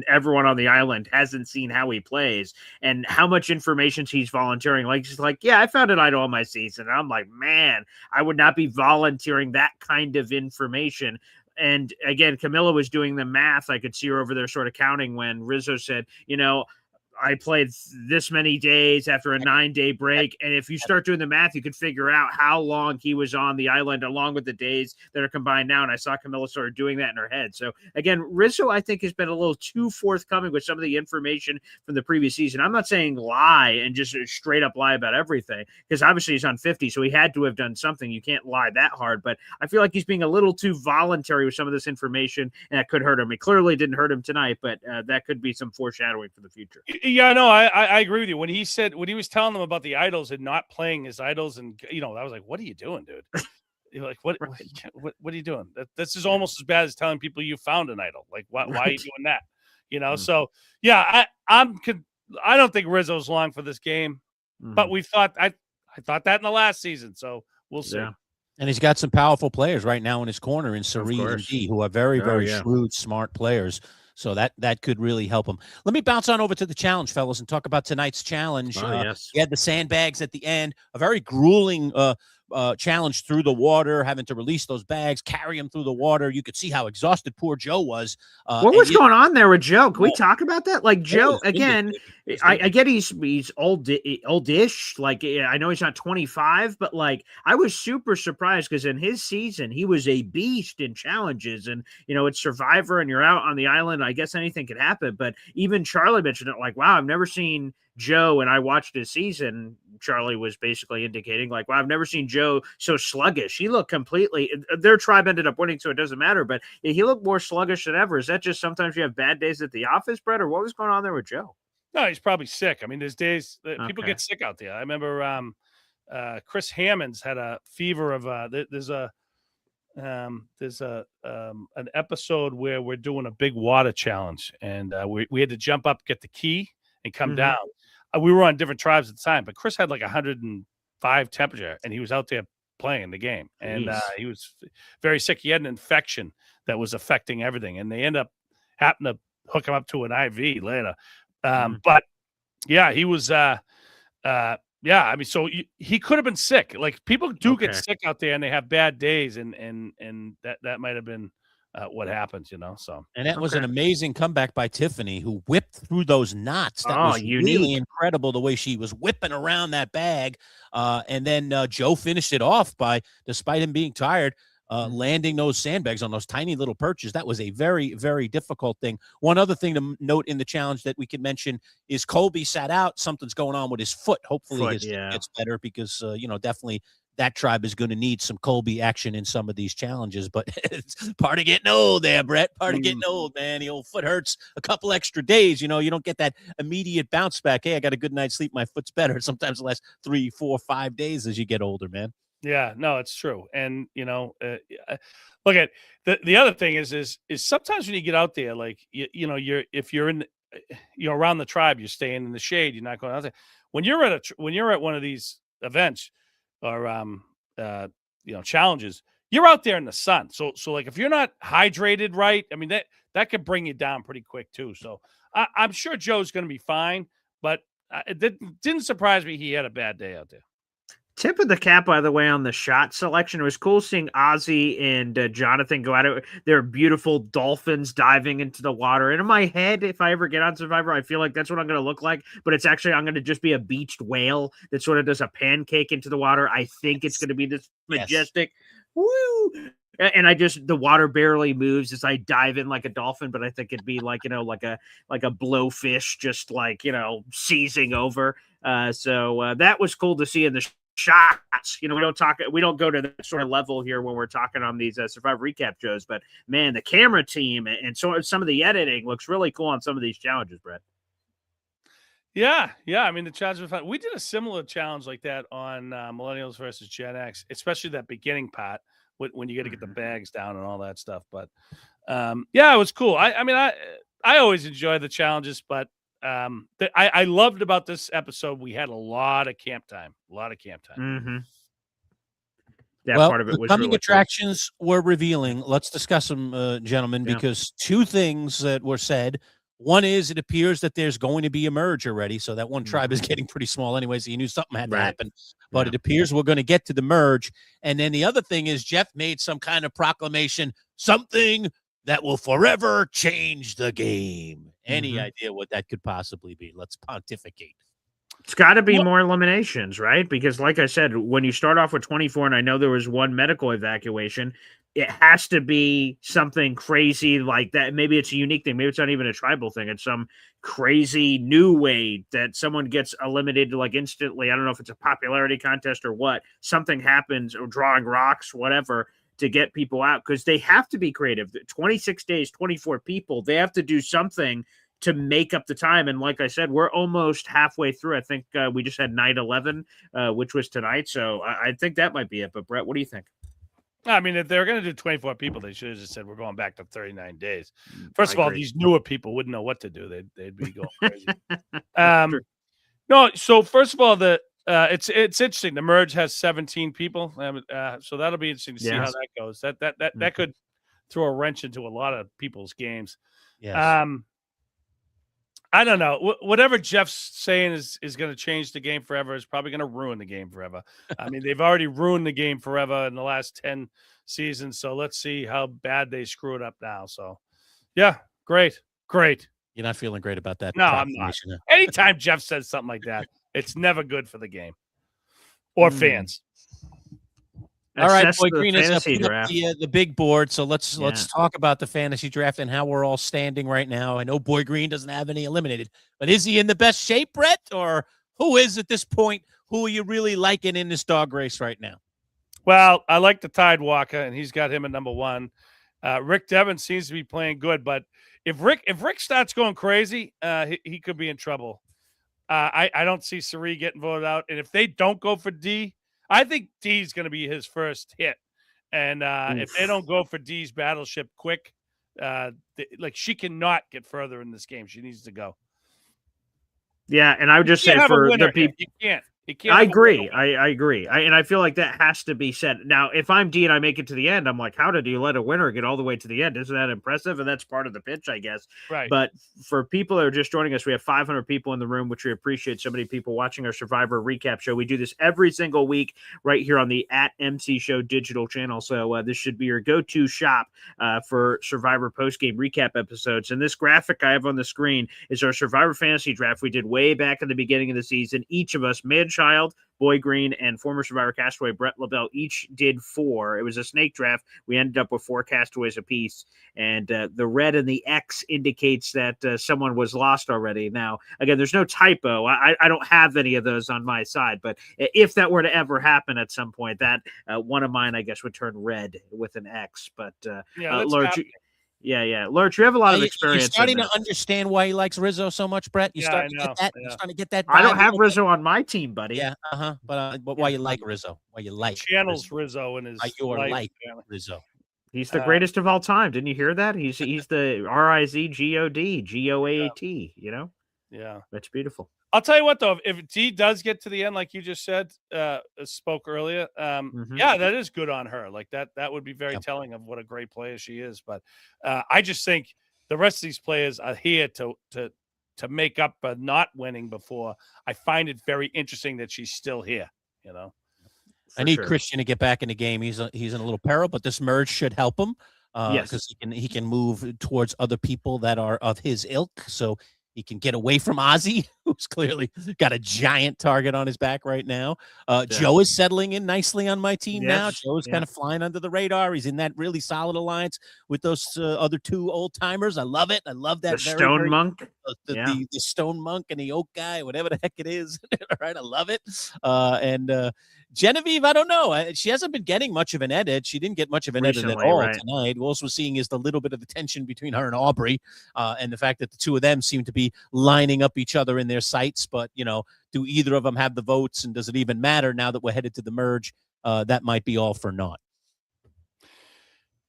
everyone on the island hasn't seen how he plays and how much information he's volunteering. Like, he's like, I found an idol on my season. And I'm like, man, I would not be volunteering that kind of information. And again, Camilla was doing the math. I could see her over there sort of counting when Rizzo said, I played this many days after a 9-day break. And if you start doing the math, you could figure out how long he was on the island along with the days that are combined now. And I saw Camilla started doing that in her head. So again, Rizo, I think, has been a little too forthcoming with some of the information from the previous season. I'm not saying lie and just straight up lie about everything, because obviously he's on 50, so he had to have done something. You can't lie that hard, but I feel like he's being a little too voluntary with some of this information, and that could hurt him. It clearly didn't hurt him tonight, but that could be some foreshadowing for the future. Yeah, no, I agree with you. When he was telling them about the idols and not playing his idols, and I was like, what are you doing, dude? You're like, what are you doing? This is almost as bad as telling people you found an idol. Like, why are you doing that? So yeah, I don't think Rizzo's long for this game, but I thought that in the last season. So we'll see. Yeah. And he's got some powerful players right now in his corner in Sari and D, who are very, very shrewd, smart players. So that could really help him. Let me bounce on over to the challenge, fellas, and talk about tonight's challenge. Yes. You had the sandbags at the end, a very grueling challenge through the water, having to release those bags, carry them through the water. You could see how exhausted poor Joe was. What was going on there with Joe? Can we talk about that? Like, Joe, again, I get he's oldish. Like, I know he's not 25, but like, I was super surprised because in his season, he was a beast in challenges. And, it's Survivor and you're out on the island. I guess anything could happen. But even Charlie mentioned it, like, wow, I've never seen Joe, and I watched his season. Charlie was basically indicating, like, wow, I've never seen Joe so sluggish. He looked completely, their tribe ended up winning, so it doesn't matter, but he looked more sluggish than ever. Is that just sometimes you have bad days at the office, Brett, or what was going on there with Joe? No, he's probably sick. I mean, there's days that people get sick out there. I remember Chris Hammonds had a fever of there's an episode where we're doing a big water challenge, and we had to jump up, get the key, and come down. We were on different tribes at the time, but Chris had like 105 temperature, and he was out there playing the game, and he was very sick. He had an infection that was affecting everything, and they happened to hook him up to an IV later. But yeah, he was I mean, so he could have been sick. Like, people do get sick out there, and they have bad days, and that might have been what happens, So, and that was an amazing comeback by Tiffany, who whipped through those knots. That was really incredible, the way she was whipping around that bag. And then Joe finished it off by, despite him being tired, landing those sandbags on those tiny little perches. That was a very, very difficult thing. One other thing to note in the challenge that we can mention is Colby sat out. Something's going on with his foot. Hopefully his foot gets better, because, definitely that tribe is going to need some Colby action in some of these challenges. But it's part of getting old there, Brett. Part of getting old, man. The old foot hurts a couple extra days. You don't get that immediate bounce back. Hey, I got a good night's sleep, my foot's better. Sometimes the last 3, 4, 5 days as you get older, man. Yeah, no, it's true. And, look at the other thing is sometimes when you get out there, like, if you're around the tribe, you're staying in the shade, you're not going out there. When you're at one of these events or, challenges, you're out there in the sun. So like, if you're not hydrated right, I mean, that could bring you down pretty quick too. So I'm sure Joe's going to be fine, but it didn't surprise me he had a bad day out there. Tip of the cap, by the way, on the shot selection. It was cool seeing Ozzy and Jonathan go at it. They're beautiful dolphins diving into the water. And in my head, if I ever get on Survivor, I feel like that's what I'm going to look like. But it's actually, I'm going to just be a beached whale that sort of does a pancake into the water. I think it's going to be this majestic. Woo! And the water barely moves as I dive in like a dolphin, but I think it'd be like, like a blowfish, just like, seizing over. So that was cool to see in the shots. We don't go to that sort of level here when we're talking on these Survivor recap shows, but man, the camera team and so some of the editing looks really cool on some of these challenges, Brett. Yeah. I mean, the challenge was fun. We did a similar challenge like that on Millennials versus Gen X, especially that beginning part when you got to get the bags down and all that stuff. But it was cool. I mean, I always enjoy the challenges, but I loved about this episode, we had a lot of camp time. That part of it was coming really attractions were revealing. Let's discuss them, gentlemen, because two things that were said. One is, it appears that there's going to be a merge already, so that one tribe is getting pretty small anyway, so you knew something had to happen. But it appears we're going to get to the merge. And then the other thing is, Jeff made some kind of proclamation, something that will forever change the game. Any idea what that could possibly be? Let's pontificate. It's got to be more eliminations, right? Because, like I said, when you start off with 24, and I know there was one medical evacuation, it has to be something crazy like that. Maybe it's a unique thing. Maybe it's not even a tribal thing. It's some crazy new way that someone gets eliminated like instantly. I don't know if it's a popularity contest or what. Something happens, or drawing rocks, whatever, to get people out, because they have to be creative. 26 days, 24 people. They have to do something to make up the time. And like I said, we're almost halfway through. I think we just had night 11, which was tonight. So I think that might be it. But Brett, what do you think? I mean, if they're going to do 24 people, they should have just said, we're going back to 39 days. First of all, these newer people wouldn't know what to do. They'd be going crazy. No, so first of all, it's interesting. The merge has 17 people. So that'll be interesting to see how that goes. That could throw a wrench into a lot of people's games. Yes. I don't know. Whatever Jeff's saying is going to change the game forever is probably going to ruin the game forever. I mean, they've already ruined the game forever in the last 10 seasons. So let's see how bad they screw it up now. So, yeah, great. You're not feeling great about that. No, I'm not. Anytime Jeff says something like that, it's never good for the game or fans. All right, Boy Green is up the big board, so let's talk about the fantasy draft and how we're all standing right now. I know Boy Green doesn't have any eliminated, but is he in the best shape, Brett? Or who is at this point? Who are you really liking in this dog race right now? Well, I like the Tide Walker, and he's got him at number 1. Rick Devin seems to be playing good, but if Rick starts going crazy, he could be in trouble. I don't see Sari getting voted out, and if they don't go for D, I think D's going to be his first hit. And if they don't go for D's battleship quick, she cannot get further in this game. She needs to go. Yeah, and I would just say for the people, you can't. I agree. I agree. And I feel like that has to be said. Now, if I'm D and I make it to the end, I'm like, how did you let a winner get all the way to the end? Isn't that impressive? And that's part of the pitch, I guess. Right. But for people that are just joining us, we have 500 people in the room, which we appreciate. So many people watching our Survivor recap show. We do this every single week right here on the @MC Show digital channel. So this should be your go-to shop for Survivor post-game recap episodes. And this graphic I have on the screen is our Survivor fantasy draft we did way back in the beginning of the season. Each of us, Manchild, Boy Green, and former Survivor castaway Bret LaBelle each did 4. It was a snake draft. We ended up with 4 castaways apiece, and the red and the X indicates that someone was lost already. Now, again, there's no typo. I don't have any of those on my side, but if that were to ever happen at some point, that one of mine, I guess, would turn red with an X. But Lurch, Lurch, you have a lot of experience. You're starting to understand why he likes Rizo so much, Brett. You're starting to get that. I don't have Rizo on my team, buddy. Yeah, But why you like Rizo? Why you like channels Rizo in his Rizzo. He's the greatest of all time. Didn't you hear that? He's the RIZGOD GOAT. You know. Yeah, that's beautiful. I'll tell you what, though, if D does get to the end, like you just said, spoke earlier, that is good on her. Like that would be very telling of what a great player she is. But I just think the rest of these players are here to make up for not winning before. I find it very interesting that she's still here. You know, I need Christian to get back in the game. He's in a little peril, but this merge should help him because he can move towards other people that are of his ilk. So he can get away from Ozzy, who's clearly got a giant target on his back right now. Joe is settling in nicely on my team now. Joe's kind of flying under the radar. He's in that really solid alliance with those other 2 old timers. I love it. I love that. The Stone Monk. The Stone Monk and the Oak guy, whatever the heck it is. All right, I love it. And Genevieve, I don't know. She hasn't been getting much of an edit. She didn't get much of an edit at all tonight. We're also seeing is the little bit of the tension between her and Aubrey and the fact that the 2 of them seem to be lining up each other in their sights. But, do either of them have the votes? And does it even matter now that we're headed to the merge? That might be all for naught.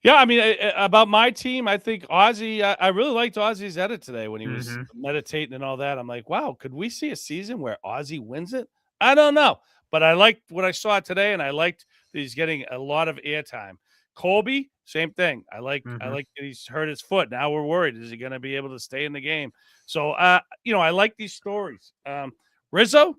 Yeah, I mean, about my team, I think Ozzy, I really liked Ozzy's edit today when he was meditating and all that. I'm like, wow, could we see a season where Ozzy wins it? I don't know. But I liked what I saw today, and I liked that he's getting a lot of airtime. Colby, same thing. I like that he's hurt his foot. Now we're worried. Is he going to be able to stay in the game? So, I like these stories. Rizo,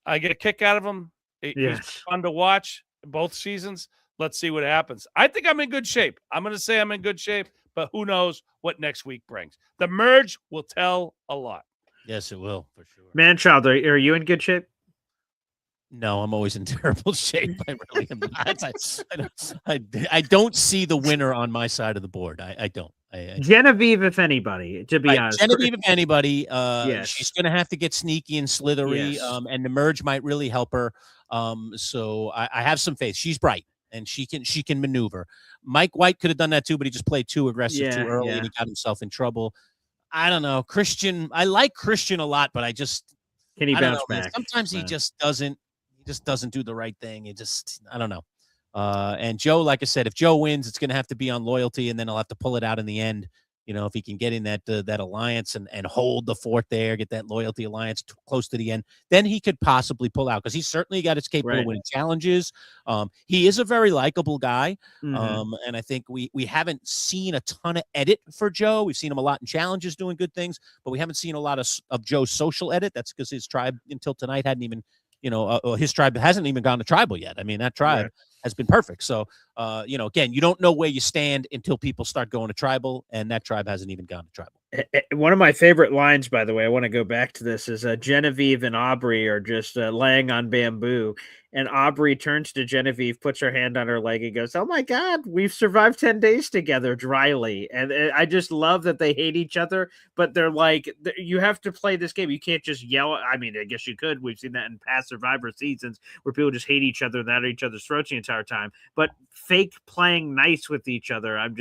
I get a kick out of him. He's fun to watch both seasons. Let's see what happens. I think I'm in good shape. I'm going to say I'm in good shape, but who knows what next week brings. The merge will tell a lot. Yes, it will, for sure. Manchild, are you in good shape? No, I'm always in terrible shape. I really am not. I don't see the winner on my side of the board. I don't. Genevieve, if anybody, to be honest. Genevieve, if anybody, yes. she's going to have to get sneaky and slithery, Yes. and the merge might really help her. So I have some faith. She's bright, and she can maneuver. Mike White could have done that too, but he just played too aggressive too early, and he got himself in trouble. I don't know. Christian, I like Christian a lot, but can he bounce back? Sometimes he just doesn't. He just doesn't do the right thing. I don't know. And Joe, like I said, if Joe wins, it's going to have to be on loyalty, and then he'll have to pull it out in the end. You know, if he can get in that alliance and hold the fort there, get that loyalty alliance close to the end, then he could possibly pull out, because he's certainly got his capable of winning challenges. He is a very likable guy. And I think we haven't seen a ton of edit for Joe. We've seen him a lot in challenges doing good things, but we haven't seen a lot of Joe's social edit. That's because his tribe until tonight hadn't even, his tribe hasn't even gone to tribal yet. I mean, that tribe has been perfect. So, again, you don't know where you stand until people start going to tribal, and that tribe hasn't even gone to tribal. One of my favorite lines, by the way, I want to go back to this, is Genevieve and Aubrey are just laying on bamboo, and Aubrey turns to Genevieve, puts her hand on her leg, and goes, "Oh my God, we've survived 10 days together," dryly. And I just love that they hate each other, but they're like, you have to play this game. You can't just yell. I mean, I guess you could. We've seen that in past Survivor seasons where people just hate each other and at each other's throats the entire time, but fake playing nice with each other. I'm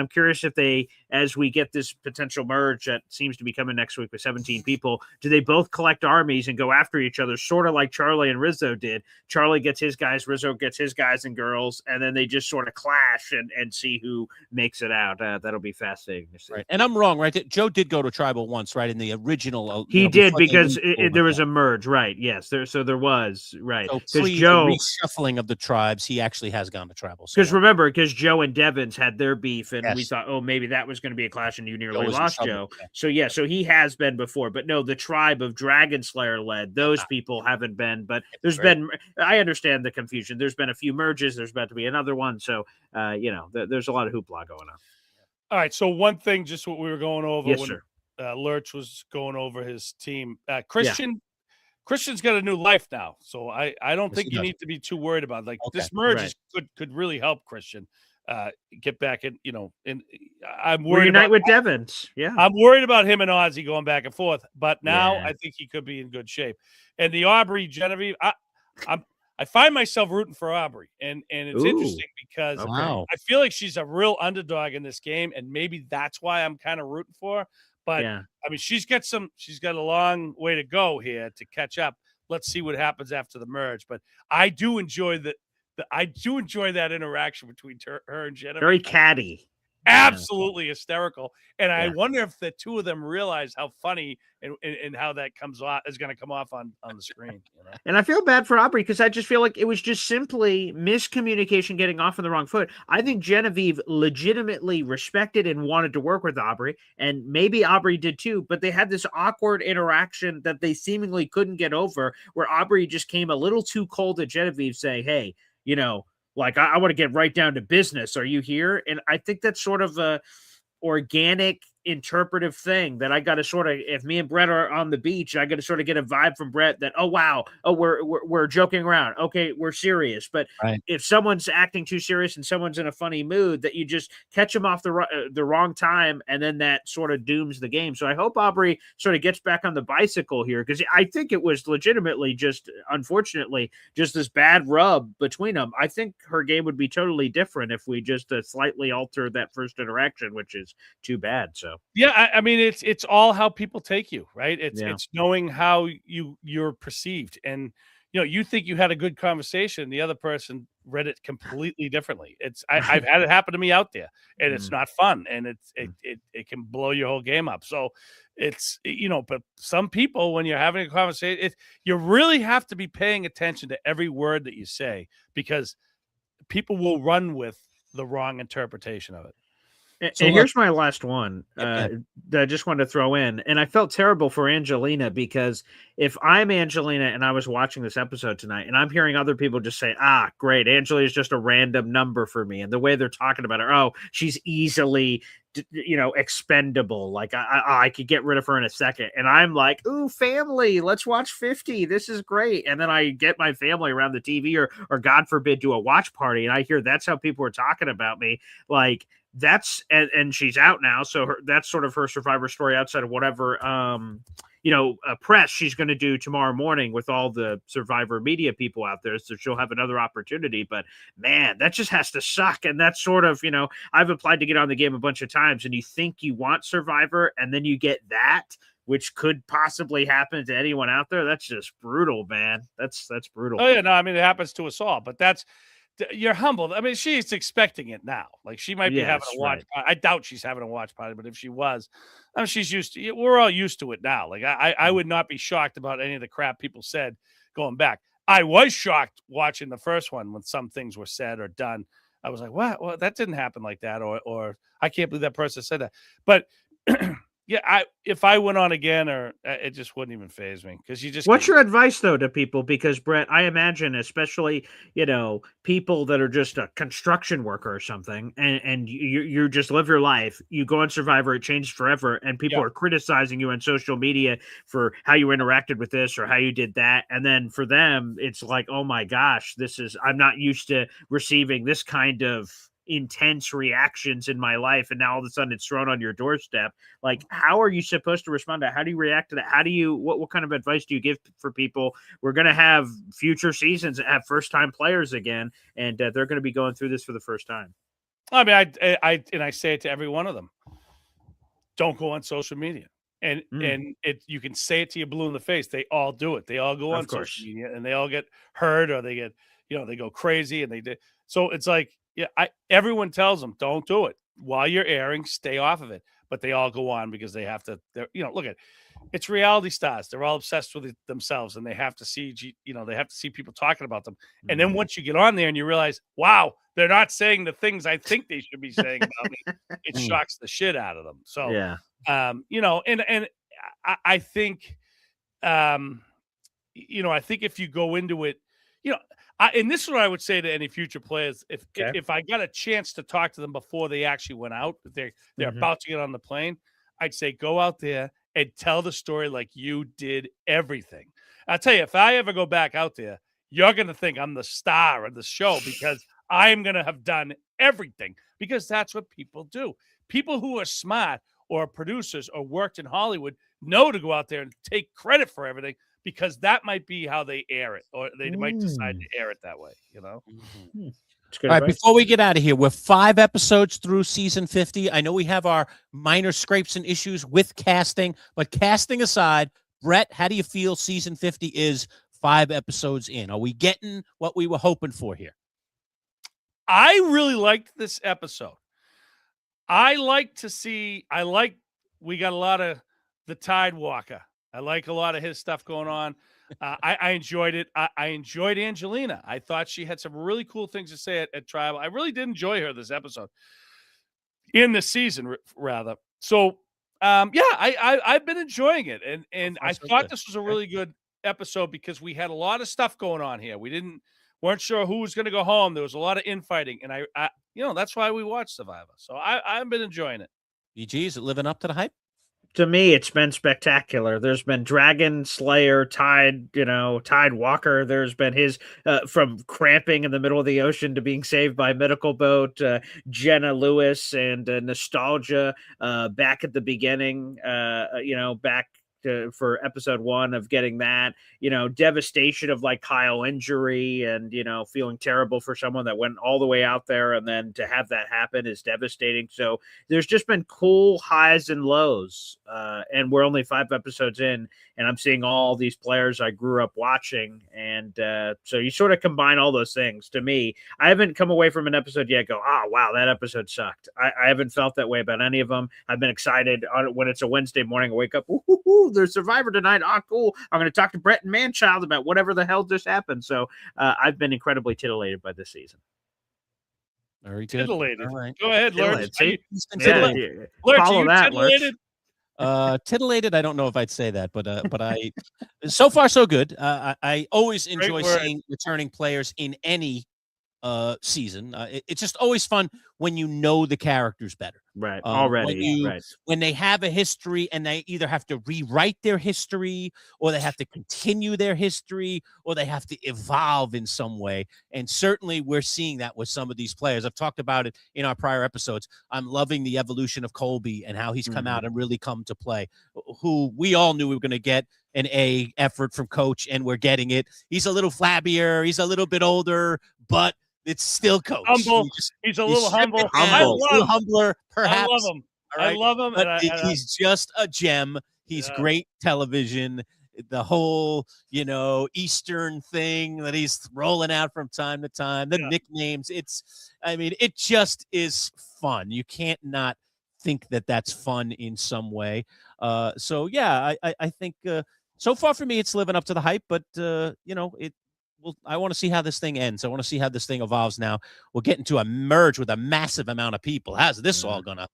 curious if they, as we get this potential merge that seems to be coming next week with 17 people, do they both collect armies and go after each other, sort of like Charlie and Rizo did? Charlie gets his guys, Rizo gets his guys and girls, and then they just sort of clash and see who makes it out. That'll be fascinating to see. Right. And I'm wrong, right? Joe did go to tribal once, right? In the original. He did, because there was a merge, right? Yes. There was, right. So Joe, reshuffling of the tribes, he actually has gone to tribal. Because remember, Joe and Devins had their beef, and we thought, oh, maybe that was going to be a clash, and you nearly lost Joe. Yeah. So he has been before, but no, the tribe of Dragon Slayer led, those people haven't been, but there's been, I understand the confusion. There's been a few merges. There's about to be another one. So, there's a lot of hoopla going on. All right. So one thing, just what we were going over sir. Lurch was going over his team. Christian's got a new life now. So I don't think you need to be too worried about it. This merge could really help Christian get back in, and I'm worried reunite with Devins. Yeah. I'm worried about him and Ozzy going back and forth, but now I think he could be in good shape. And the Aubrey Genevieve, I find myself rooting for Aubrey, and it's interesting because I feel like she's a real underdog in this game, and maybe that's why I'm kind of rooting for her. But I mean, she's got a long way to go here to catch up. Let's see what happens after the merge. But I do enjoy that interaction between her and Genevieve. Very catty. Absolutely hysterical. And I wonder if the two of them realize how funny and how that is going to come off on the screen. And I feel bad for Aubrey, because I just feel like it was just simply miscommunication, getting off on the wrong foot. I think Genevieve legitimately respected and wanted to work with Aubrey, and maybe Aubrey did too, but they had this awkward interaction that they seemingly couldn't get over, where Aubrey just came a little too cold to Genevieve, saying, "Hey, I want to get right down to business. Are you here?" And I think that's sort of a organic interpretive thing that I got to sort of, if me and Bret are on the beach, I got to sort of get a vibe from Bret that, oh, wow, oh, we're joking around. Okay, we're serious. But if someone's acting too serious and someone's in a funny mood, that you just catch them off the wrong time, and then that sort of dooms the game. So I hope Aubrey sort of gets back on the bicycle here, because I think it was legitimately just, unfortunately, just this bad rub between them. I think her game would be totally different if we just slightly alter that first interaction, which is too bad. So yeah, I mean, it's all how people take you, right? It's knowing how you're perceived, and you think you had a good conversation, the other person read it completely differently. I've had it happen to me out there, and it's not fun, and it can blow your whole game up. So it's but some people, when you're having a conversation, you really have to be paying attention to every word that you say, because people will run with the wrong interpretation of it. And here's my last one that I just wanted to throw in. And I felt terrible for Angelina, because if I'm Angelina and I was watching this episode tonight and I'm hearing other people just say, great, Angelina's just a random number for me, and the way they're talking about her, she's easily expendable. Like I could get rid of her in a second. And I'm like, ooh, family, let's watch 50. This is great. And then I get my family around the TV or God forbid, do a watch party. And I hear that's how people are talking about me. Like that's, and she's out now. So that's sort of her survivor story outside of whatever, press she's going to do tomorrow morning with all the Survivor media people out there. So she'll have another opportunity. But man, that just has to suck. And that's sort of, I've applied to get on the game a bunch of times, and you think you want Survivor, and then you get that, which could possibly happen to anyone out there. That's just brutal, man. That's brutal. Oh yeah, no, I mean, it happens to us all, but you're humbled. I mean, she's expecting it now. Like she might be having a watch. Right. I doubt she's having a watch party, but if she was, I mean, she's used to. We're all used to it now. Like I would not be shocked about any of the crap people said going back. I was shocked watching the first one when some things were said or done. I was like, "What? Well, that didn't happen like that," or I can't believe that person said that. But yeah, if I went on again, or it just wouldn't even faze me because you just. What's your advice though to people? Because Bret, I imagine, especially people that are just a construction worker or something, and you just live your life. You go on Survivor, it changed forever, and people are criticizing you on social media for how you interacted with this or how you did that, and then for them, it's like, oh my gosh, I'm not used to receiving this kind of intense reactions in my life, and now all of a sudden it's thrown on your doorstep. Like, how are you supposed to respond to that? How do you react to that? How do you what kind of advice do you give for people? We're going to have future seasons that have first time players again, and they're going to be going through this for the first time. I mean, I say it to every one of them: don't go on social media. And you can say it to you blue in the face. They all do it. They all go on social media, and they all get hurt, or they get they go crazy, and they did. So it's like, everyone tells them don't do it while you're airing. Stay off of it, but they all go on because they have to. Look at it's reality stars. They're all obsessed with it themselves, and they have to see they have to see people talking about them. And then once you get on there and you realize, wow, they're not saying the things I think they should be saying about me, it shocks the shit out of them. So and I think I think if you go into it, and this is what I would say to any future players: if I got a chance to talk to them before they actually went out, they're about to get on the plane, I'd say go out there and tell the story like you did everything. I'll tell you, if I ever go back out there, you're going to think I'm the star of the show because I'm going to have done everything, because that's what people do. People who are smart or producers or worked in Hollywood know to go out there and take credit for everything, because that might be how they air it, or they might decide to air it that way, All right, before we get out of here, we're 5 episodes through season 50. I know we have our minor scrapes and issues with casting, but casting aside, Bret, how do you feel season 50 is 5 episodes in? Are we getting what we were hoping for here? I really liked this episode. We got a lot of the Tide Walker. I like a lot of his stuff going on. I enjoyed it. I enjoyed Angelina. I thought she had some really cool things to say at Tribal. I really did enjoy her this episode, in the season, rather. So, I've been enjoying it, and I thought this was a really good episode because we had a lot of stuff going on here. Weren't sure who was going to go home. There was a lot of infighting, and I that's why we watched Survivor. So I've been enjoying it. BG, is it living up to the hype? To me, it's been spectacular. There's been Dragon Slayer, Tide Walker. There's been his from cramping in the middle of the ocean to being saved by a medical boat. Jenna Lewis and nostalgia back at the beginning. Back for episode 1 of getting that, devastation of like Kyle injury and, feeling terrible for someone that went all the way out there. And then to have that happen is devastating. So there's just been cool highs and lows. And we're only 5 episodes in, and I'm seeing all these players I grew up watching. And so you sort of combine all those things. To me, I haven't come away from an episode yet go, oh, wow, that episode sucked. I haven't felt that way about any of them. I've been excited when it's a Wednesday morning. I wake up, there's Survivor tonight. Oh, cool. I'm going to talk to Bret and Manchild about whatever the hell just happened. So I've been incredibly titillated by this season. Very good. Titillated. Right. Go ahead, Lurch. Titillated. Follow that, titillated? Titillated, I don't know if I'd say that, but I so far so good. I always enjoy seeing returning players in any season. It's just always fun when you know the characters better. Right. Already. Right. When they have a history and they either have to rewrite their history or they have to continue their history or they have to evolve in some way. And certainly we're seeing that with some of these players. I've talked about it in our prior episodes. I'm loving the evolution of Colby and how he's come out and really come to play, who we all knew we were going to get an A effort from coach, and we're getting it. He's a little flabbier. He's a little bit older, but it's still coach. Humble. He's a little humble. I love humbler, perhaps. I love him. I love him. But he's just a gem. He's great television. The whole, Eastern thing that he's rolling out from time to time, the nicknames. It just is fun. You can't not think that that's fun in some way. I think so far for me, it's living up to the hype, but I want to see how this thing ends. I want to see how this thing evolves now. We'll get into a merge with a massive amount of people. How's this all gonna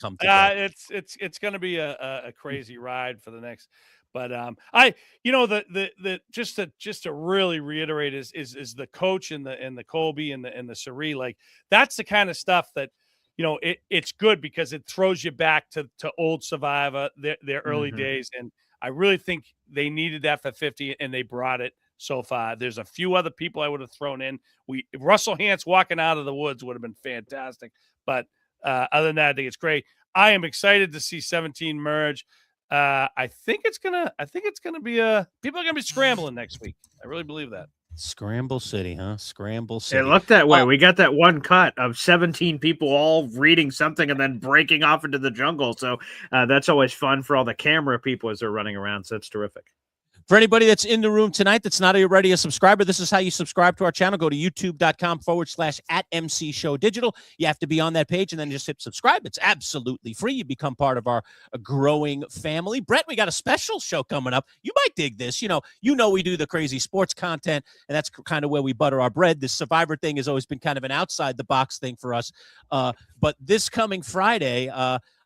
come together? It's gonna be a crazy ride for the next. But just to really reiterate is the coach and the Colby and the Sari, like that's the kind of stuff that it's good because it throws you back to old Survivor, their early days, and I really think they needed that for 50, and they brought it. So far, there's a few other people I would have thrown in. Russell Hantz walking out of the woods would have been fantastic, but other than that, I think it's great. I am excited to see 17 merge. I think it's gonna be people are gonna be scrambling next week. I really believe that. Scramble City, huh? Scramble City. It looked that way. We got that one cut of 17 people all reading something and then breaking off into the jungle. So that's always fun for all the camera people as they're running around. So it's terrific. For anybody that's in the room tonight that's not already a subscriber, this is how you subscribe to our channel. Go to youtube.com/@MC Show Digital. You have to be on that page and then just hit subscribe. It's absolutely free. You become part of our growing family. Bret, we got a special show coming up. You might dig this. We do the crazy sports content, and that's kind of where we butter our bread. This Survivor thing has always been kind of an outside-the-box thing for us. But this coming Friday,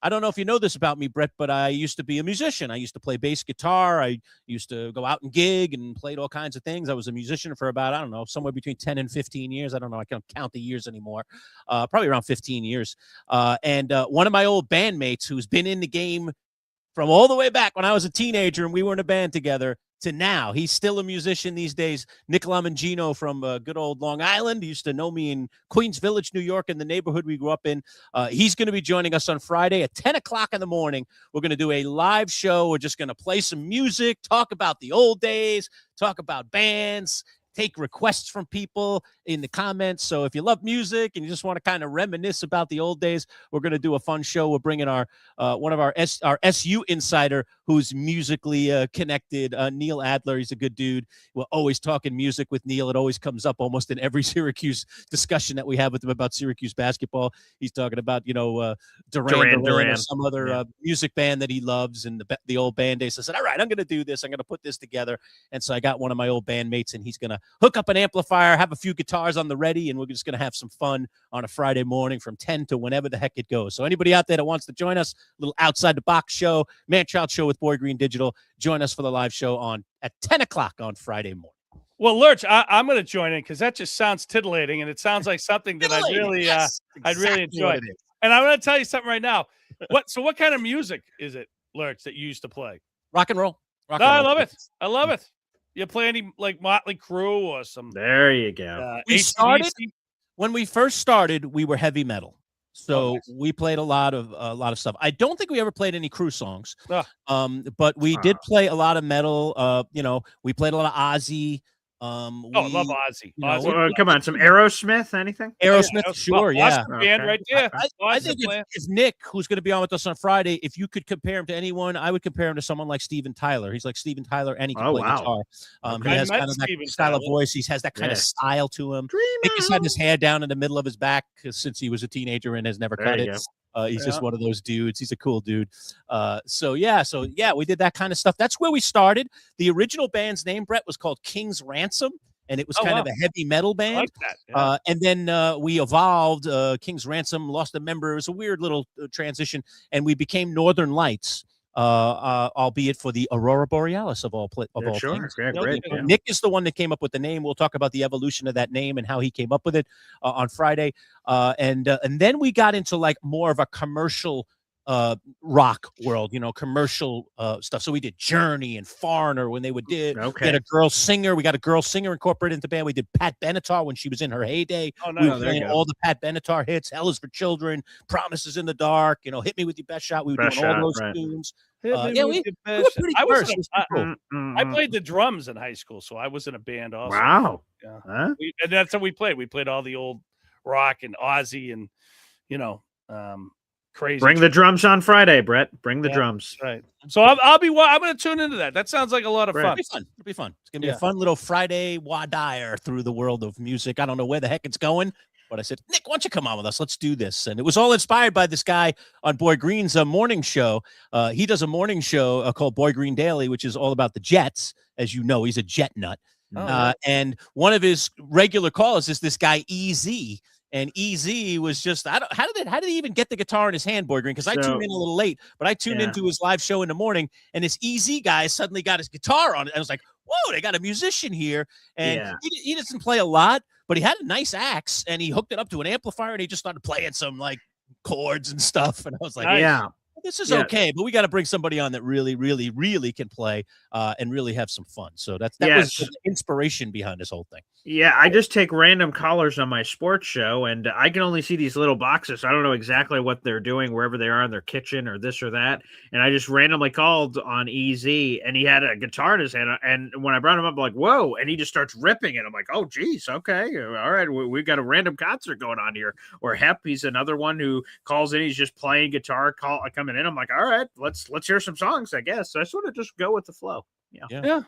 I don't know if you know this about me, Bret, but I used to be a musician. I used to play bass guitar. I used to go out and gig and played all kinds of things. I was a musician for about, I don't know, somewhere between 10 and 15 years. I don't know. I can't count the years anymore. Probably around 15 years. And one of my old bandmates who's been in the game from all the way back when I was a teenager and we were in a band together to now. He's still a musician these days. Nick Lamangino from good old Long Island. He used to know me in Queens Village, New York, in the neighborhood we grew up in. He's going to be joining us on Friday at 10 o'clock in the morning. We're going to do a live show. We're just going to play some music, talk about the old days, talk about bands, take requests from people in the comments. So if you love music and you just want to kind of reminisce about the old days, we're going to do a fun show. We're bringing our one of our SU insider who's musically connected, Neil Adler. He's a good dude. We're always talking music with Neil. It always comes up almost in every Syracuse discussion that we have with him about Syracuse basketball. He's talking about, Duran or some other music band that he loves and the old band days. So I said, all right, I'm going to do this. I'm going to put this together. And so I got one of my old bandmates, and he's going to hook up an amplifier, have a few guitars on the ready, and we're just going to have some fun on a Friday morning from 10 to whenever the heck it goes. So anybody out there that wants to join us, a little outside the box show, Manchild show with Boy Green Digital, join us for the live show at 10 o'clock on Friday morning. Well, Lurch, I'm going to join in because that just sounds titillating, and it sounds like something that I'd really enjoy. And I'm going to tell you something right now. What kind of music is it, Lurch, that you used to play? Rock and roll. I love it. I love it. You play any like Motley Crue or some? There you go. When we first started, we were heavy metal, so we played a lot of stuff. I don't think we ever played any Crue songs, but we did play a lot of metal. We played a lot of Ozzy. I love Ozzy. Come on, some Aerosmith, anything? Aerosmith, sure, yeah. Band right there. I think if Nick, who's going to be on with us on Friday, if you could compare him to anyone, I would compare him to someone like Steven Tyler. He's like Steven Tyler, and he can play guitar. He has kind of that style of voice. He has that kind of style to him. Nick has had his hair down in the middle of his back since he was a teenager and has never cut it. He's just one of those dudes. He's a cool dude. So we did that kind of stuff. That's where we started. The original band's name, Bret, was called King's Ransom, and it was kind of a heavy metal band. I like that. And then we evolved. King's Ransom lost a member. It was a weird little transition, and we became Northern Lights. albeit for the Aurora Borealis of all things. Yeah, great. Yeah. Nick is the one that came up with the name. We'll talk about the evolution of that name and how he came up with it on Friday. And then we got into like more of a commercial rock world, commercial stuff. So we did Journey and Foreigner when they we had a girl singer. We got a girl singer incorporated into the band. We did Pat Benatar when she was in her heyday. Oh, we were playing all the Pat Benatar hits, Hell is for Children, Promises in the Dark, Hit Me With Your Best Shot. We were doing all those tunes. We were pretty diverse. I played the drums in high school, so I was in a band also. Wow. Yeah. Huh? And that's how we played. We played all the old rock and Ozzy and, crazy. Bring the drums on Friday, Brett. Bring the drums. Right. So I'm going to tune into that. That sounds like a lot of fun. It'll be fun. It's going to be a fun little Friday wadire through the world of music. I don't know where the heck it's going, but I said, Nick, why don't you come on with us? Let's do this. And it was all inspired by this guy on Boy Green's morning show. He does a morning show called Boy Green Daily, which is all about the Jets. As you know, he's a Jet nut. And one of his regular callers is this guy, EZ. And EZ was just, how did he even get the guitar in his hand, Boy Green? Because I tuned in a little late, but I tuned into his live show in the morning, and this EZ guy suddenly got his guitar on it. I was like, whoa, they got a musician here. And he doesn't play a lot, but he had a nice axe, and he hooked it up to an amplifier, and he just started playing some like chords and stuff. And I was like, this is okay, but we got to bring somebody on that really, really, really can play and really have some fun. So that was the inspiration behind this whole thing. Yeah, I just take random callers on my sports show, and I can only see these little boxes. I don't know exactly what they're doing, wherever they are in their kitchen or this or that. And I just randomly called on EZ, and he had a guitar in his hand. And when I brought him up, I'm like, whoa. And he just starts ripping it. I'm like, oh, geez, okay. All right, we've got a random concert going on here. Or Hep, he's another one who calls in. He's just playing guitar, coming in. I'm like, all right, let's hear some songs, I guess. So I sort of just go with the flow. Yeah.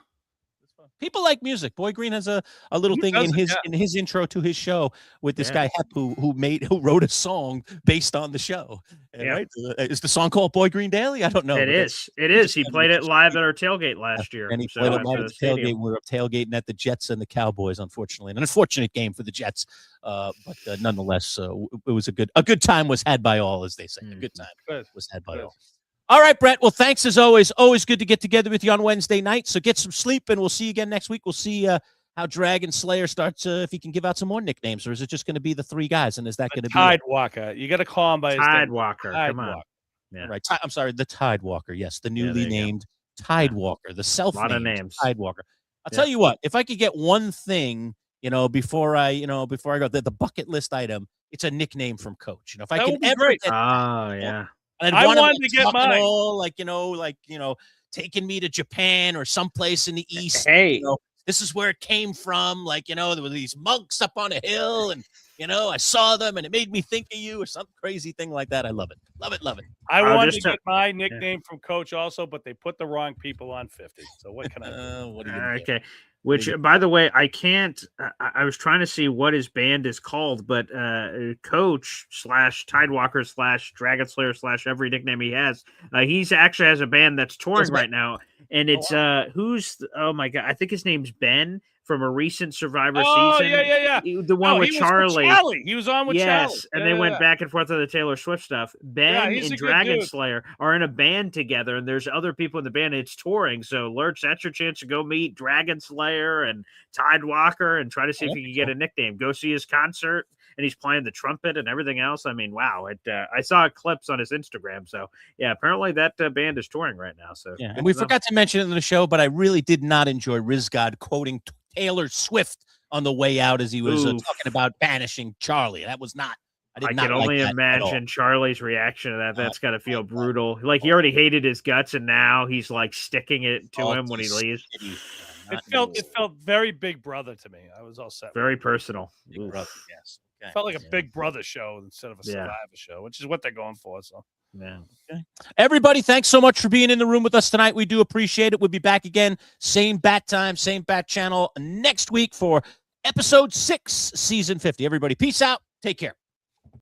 People like music. Boy Green has a little thing in his intro to his show with this guy Hep who wrote a song based on the show. Right? Is the song called Boy Green Daily? I don't know. It is. He played it live at our tailgate last year. And he played it live at the tailgate. We were tailgating at the Jets and the Cowboys, unfortunately. An unfortunate game for the Jets. But nonetheless, it was a good time was had by all, as they say. A good time was had by all. All right, Brett. Well, thanks as always. Always good to get together with you on Wednesday night. So get some sleep, and we'll see you again next week. We'll see how Dragon Slayer starts, if he can give out some more nicknames, or is it just going to be the three guys? And is that going to be Tide Walker? You got to call him by his Tide name. Walker. Come on. Yeah. Right. I'm sorry, the Tide Walker. Yes, the newly named Tide Walker, the self-named names. Tide Walker. I'll tell you what. If I could get one thing, before I go, the bucket list item, it's a nickname from Coach. If I can ever get, and I wanted to get mine. Taking me to Japan or someplace in the East. Hey, this is where it came from. There were these monks up on a hill, and I saw them, and it made me think of you, or some crazy thing like that. I love it, love it, love it. I wanted to get my nickname from Coach also, but they put the wrong people on 50. So what can I do? What are you do? Which, by the way, I can't. I was trying to see what his band is called, but Coach / Tidewalker / Dragon Slayer / every nickname he has. He's actually has a band that's touring right now, and it's oh my god, I think his name's Ben from a recent Survivor season. Yeah. The one with Charlie. He was on with Charlie. Yes, and they went back and forth on the Taylor Swift stuff. Ben and Dragon Slayer are in a band together, and there's other people in the band. It's touring, so Lurch, that's your chance to go meet Dragon Slayer and Tide Walker and try to see if you can get a nickname. Go see his concert, and he's playing the trumpet and everything else. I mean, wow! I saw clips on his Instagram, so yeah, apparently that band is touring right now. So and we forgot to mention it in the show, but I really did not enjoy Rizgod quoting Taylor Swift on the way out as he was talking about banishing Charlie. That was not. I can only imagine Charlie's reaction to that. That's got to feel brutal. Like he already hated his guts, and now he's like sticking it to him when he leaves. It felt very Big Brother to me. I was all set. Very personal. Big Brother, yes. It felt like a Big Brother show instead of a Survivor show, which is what they're going for. So. Yeah. Okay. Everybody, thanks so much for being in the room with us tonight. We do appreciate it. We'll be back again, same bat time, same bat channel next week for episode 6, season 50. Everybody, peace out. Take care.